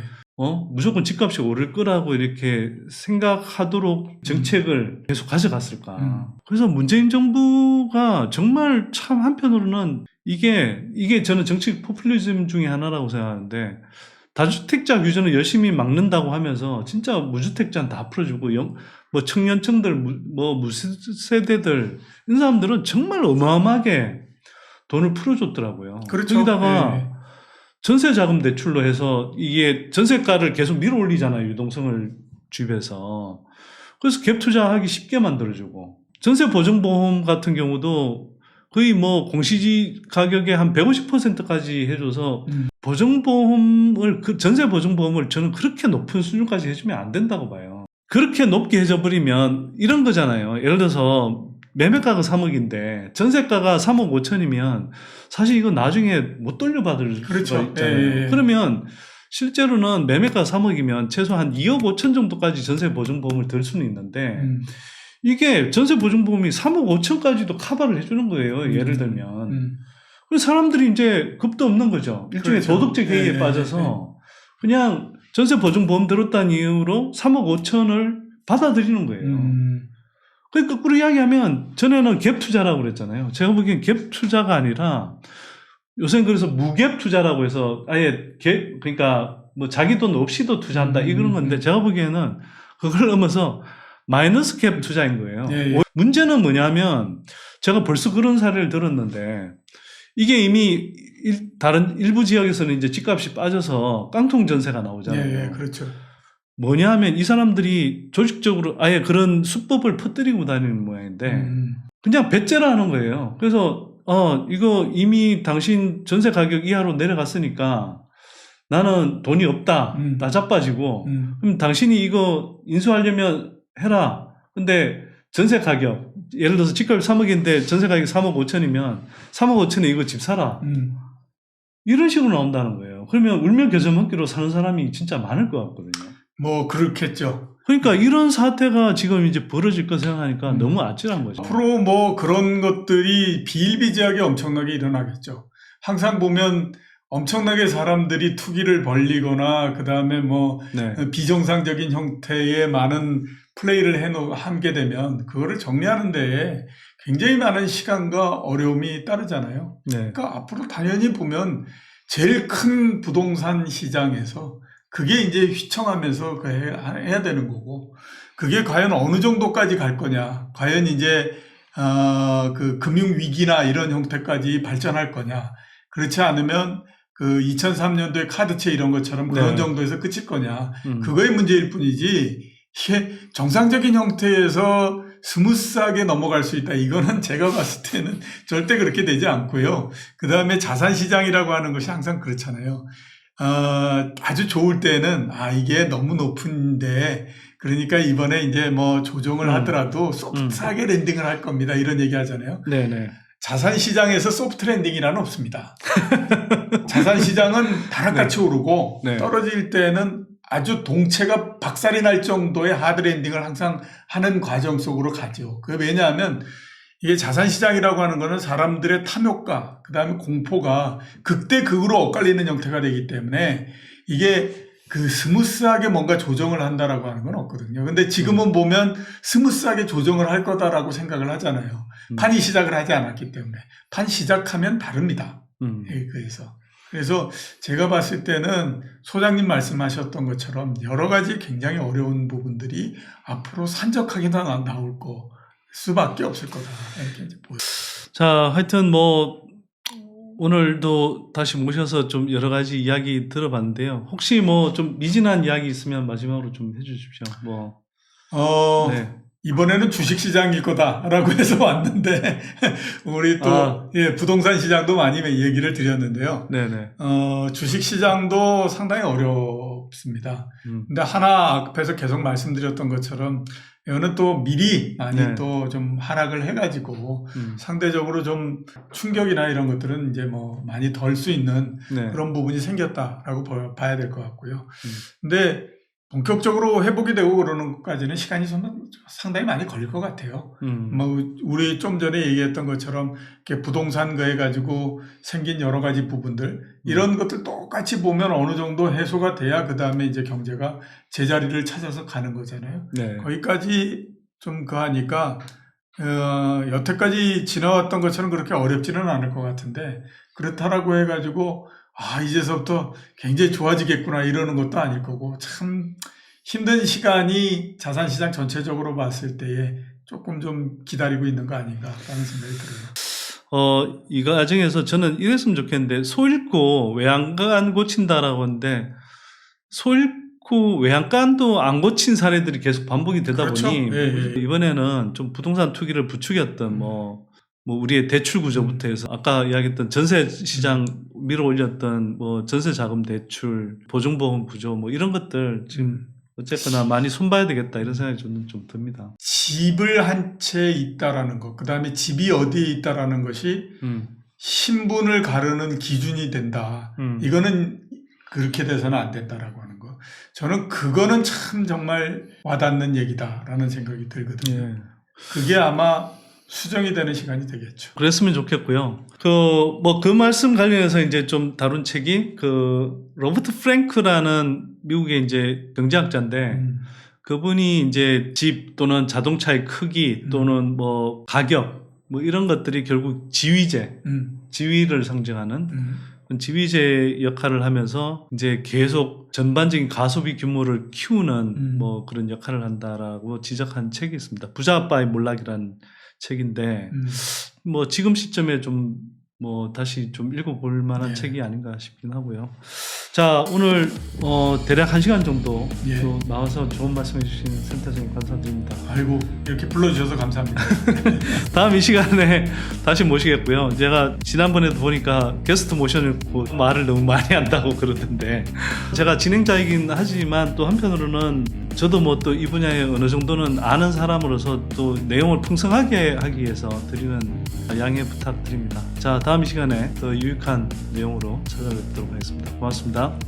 무조건 집값이 오를 거라고 이렇게 생각하도록 정책을 계속 가져갔을까. 그래서 문재인 정부가 정말 참 한편으로는 이게 저는 정치 포퓰리즘 중에 하나라고 생각하는데 다주택자 규제는 열심히 막는다고 하면서 진짜 무주택자는 다 풀어주고 뭐 청년층들 뭐 무세대들 이런 사람들은 정말 어마어마하게 돈을 풀어줬더라고요. 그렇죠. 거기다가 예. 전세 자금 대출로 해서 이게 전세가를 계속 밀어 올리잖아요. 유동성을 주입해서. 그래서 갭 투자하기 쉽게 만들어주고 전세 보증보험 같은 경우도 거의 뭐 공시지 가격의 한 150%까지 해줘서 보증보험을 전세 보증보험을 저는 그렇게 높은 수준까지 해주면 안 된다고 봐요. 그렇게 높게 해줘버리면 이런 거잖아요. 예를 들어서 매매가가 3억인데 전세가가 3억 5천이면 사실 이거 나중에 못 돌려받을 그렇죠. 수가 있잖아요. 그러면 실제로는 매매가 3억이면 최소한 2억 5천 정도까지 전세 보증보험을 들 수는 있는데 이게 전세 보증보험이 3억 5천까지도 커버를 해주는 거예요. 예를 들면. 그래서 사람들이 이제 겁도 없는 거죠. 일종의 그렇죠. 도덕적 해이에 빠져서 그냥 전세 보증보험 들었다는 이유로 3억 5천을 받아들이는 거예요. 그러니까 거꾸로 이야기하면 전에는 갭 투자라고 그랬잖아요. 제가 보기엔 갭 투자가 아니라 요새는 그래서 무갭 투자라고 해서 아예 그러니까 뭐 자기 돈 없이도 투자한다 이런 건데 제가 보기에는 그걸 넘어서 마이너스 갭 투자인 거예요. 예. 문제는 뭐냐면 제가 벌써 그런 사례를 들었는데 이게 이미 다른 일부 지역에서는 이제 집값이 빠져서 깡통 전세가 나오잖아요. 예, 그렇죠. 뭐냐 하면 이 사람들이 조직적으로 아예 그런 수법을 퍼뜨리고 다니는 모양인데 그냥 배째라 하는 거예요. 그래서 이거 이미 당신 전세 가격 이하로 내려갔으니까 나는 돈이 없다. 나 자빠지고 그럼 당신이 이거 인수하려면 해라. 근데 전세 가격 예를 들어서 집값이 3억인데 전세 가격이 3억 5천이면 3억 5천에 이거 집 사라. 이런 식으로 나온다는 거예요. 그러면 울며 겨자 먹기로 사는 사람이 진짜 많을 것 같거든요. 뭐 그렇겠죠. 그러니까 이런 사태가 지금 이제 벌어질 거 생각하니까 너무 아찔한 거죠. 앞으로 뭐 그런 것들이 비일비재하게 엄청나게 일어나겠죠. 항상 보면 엄청나게 사람들이 투기를 벌리거나 그다음에 뭐 네. 비정상적인 형태의 많은 플레이를 하게 되면 그거를 정리하는 데에 굉장히 많은 시간과 어려움이 따르잖아요. 네. 그러니까 앞으로 당연히 보면 제일 큰 부동산 시장에서 그게 이제 휘청하면서 해야 되는 거고, 그게 과연 어느 정도까지 갈 거냐, 과연 이제 그 금융 위기나 이런 형태까지 발전할 거냐, 그렇지 않으면 그 2003년도에 카드채 이런 것처럼 그런 네. 정도에서 끝일 거냐, 그거의 문제일 뿐이지 이게 정상적인 형태에서 스무스하게 넘어갈 수 있다, 이거는 제가 봤을 때는 절대 그렇게 되지 않고요. 그 다음에 자산시장이라고 하는 것이 항상 그렇잖아요. 아주 좋을 때는 이게 너무 높은데 그러니까 이번에 이제 뭐 조정을 하더라도 소프트하게 랜딩을 할 겁니다, 이런 얘기 하잖아요. 네네. 자산시장에서 소프트 랜딩이라는 없습니다. 자산시장은 바람같이 오르고 네. 떨어질 때는 아주 동체가 박살이 날 정도의 하드 랜딩을 항상 하는 과정 속으로 가죠. 그게 왜냐하면 이게 자산시장이라고 하는 거는 사람들의 탐욕과 그 다음에 공포가 극대극으로 엇갈리는 형태가 되기 때문에 이게 그 스무스하게 뭔가 조정을 한다라고 하는 건 없거든요. 근데 지금은 보면 스무스하게 조정을 할 거다라고 생각을 하잖아요. 판이 시작을 하지 않았기 때문에. 판 시작하면 다릅니다. 그래서 제가 봤을 때는 소장님 말씀하셨던 것처럼 여러 가지 굉장히 어려운 부분들이 앞으로 산적하게 나올 거 수밖에 없을 거다, 이렇게 이제 보여요. 자, 하여튼 뭐 오늘도 다시 모셔서 좀 여러 가지 이야기 들어봤는데요. 혹시 뭐 좀 미진한 이야기 있으면 마지막으로 좀 해주십시오. 뭐 네. 이번에는 주식시장일 거다라고 해서 왔는데 우리 또 부동산 시장도 많이 얘기를 드렸는데요. 네네. 주식시장도 상당히 어렵습니다. 근데 하나 앞에서 계속 말씀드렸던 것처럼 이거는 또 미리 많이 또 좀 하락을 해가지고 상대적으로 좀 충격이나 이런 것들은 이제 뭐 많이 덜 수 있는 그런 부분이 생겼다라고 봐야 될 것 같고요. 근데 본격적으로 회복이 되고 그러는 것까지는 시간이 상당히 많이 걸릴 것 같아요. 뭐 우리 좀 전에 얘기했던 것처럼 이렇게 부동산 거해 가지고 생긴 여러 가지 부분들 이런 것들 똑같이 보면 어느 정도 해소가 돼야 그 다음에 이제 경제가 제자리를 찾아서 가는 거잖아요. 네. 거기까지 좀 하니까 여태까지 지나왔던 것처럼 그렇게 어렵지는 않을 것 같은데 그렇다라고 해가지고 이제서부터 굉장히 좋아지겠구나 이러는 것도 아닐 거고 참 힘든 시간이 자산시장 전체적으로 봤을 때에 조금 좀 기다리고 있는 거 아닌가라는 생각이 들어요. 이 과정에서 저는 이랬으면 좋겠는데 소 잃고 외양간 고친다라고 하는데 소 잃고 외양간도 안 고친 사례들이 계속 반복이 되다 그렇죠. 보니 이번에는 좀 부동산 투기를 부추겼던 뭐 우리의 대출 구조부터 해서 아까 이야기했던 전세 시장 밀어 올렸던 뭐 전세 자금 대출, 보증보험 구조 뭐 이런 것들 지금 어쨌거나 많이 손봐야 되겠다 이런 생각이 저는 좀 듭니다. 집을 한 채 있다라는 것, 그 다음에 집이 어디에 있다라는 것이 신분을 가르는 기준이 된다. 이거는 그렇게 돼서는 안 된다라고 하는 거. 저는 그거는 참 정말 와닿는 얘기다라는 생각이 들거든요. 그게 아마 수정이 되는 시간이 되겠죠. 그랬으면 좋겠고요. 그 말씀 관련해서 이제 좀 다룬 책이 로버트 프랭크라는 미국의 이제 경제학자인데 그분이 이제 집 또는 자동차의 크기 또는 뭐 가격 뭐 이런 것들이 결국 지위를 상징하는 지위제 역할을 하면서 이제 계속 전반적인 가소비 규모를 키우는 뭐 그런 역할을 한다라고 지적한 책이 있습니다. 부자 아빠의 몰락이라는 책인데 뭐 지금 시점에 좀 뭐 다시 좀 읽어볼 만한 책이 아닌가 싶긴 하고요. 자, 오늘 대략 1시간 정도 또 나와서 좋은 말씀해 주신 센터장님 감사드립니다. 아이고 이렇게 불러주셔서 감사합니다. 다음 이 시간에 다시 모시겠고요. 제가 지난번에도 보니까 게스트 모셔놓고 말을 너무 많이 한다고 그러던데 제가 진행자이긴 하지만 또 한편으로는 저도 뭐 또 이 분야에 어느 정도는 아는 사람으로서 또 내용을 풍성하게 하기 위해서 드리는 양해 부탁드립니다. 자, 다음 이 시간에 더 유익한 내용으로 찾아뵙도록 하겠습니다. 고맙습니다.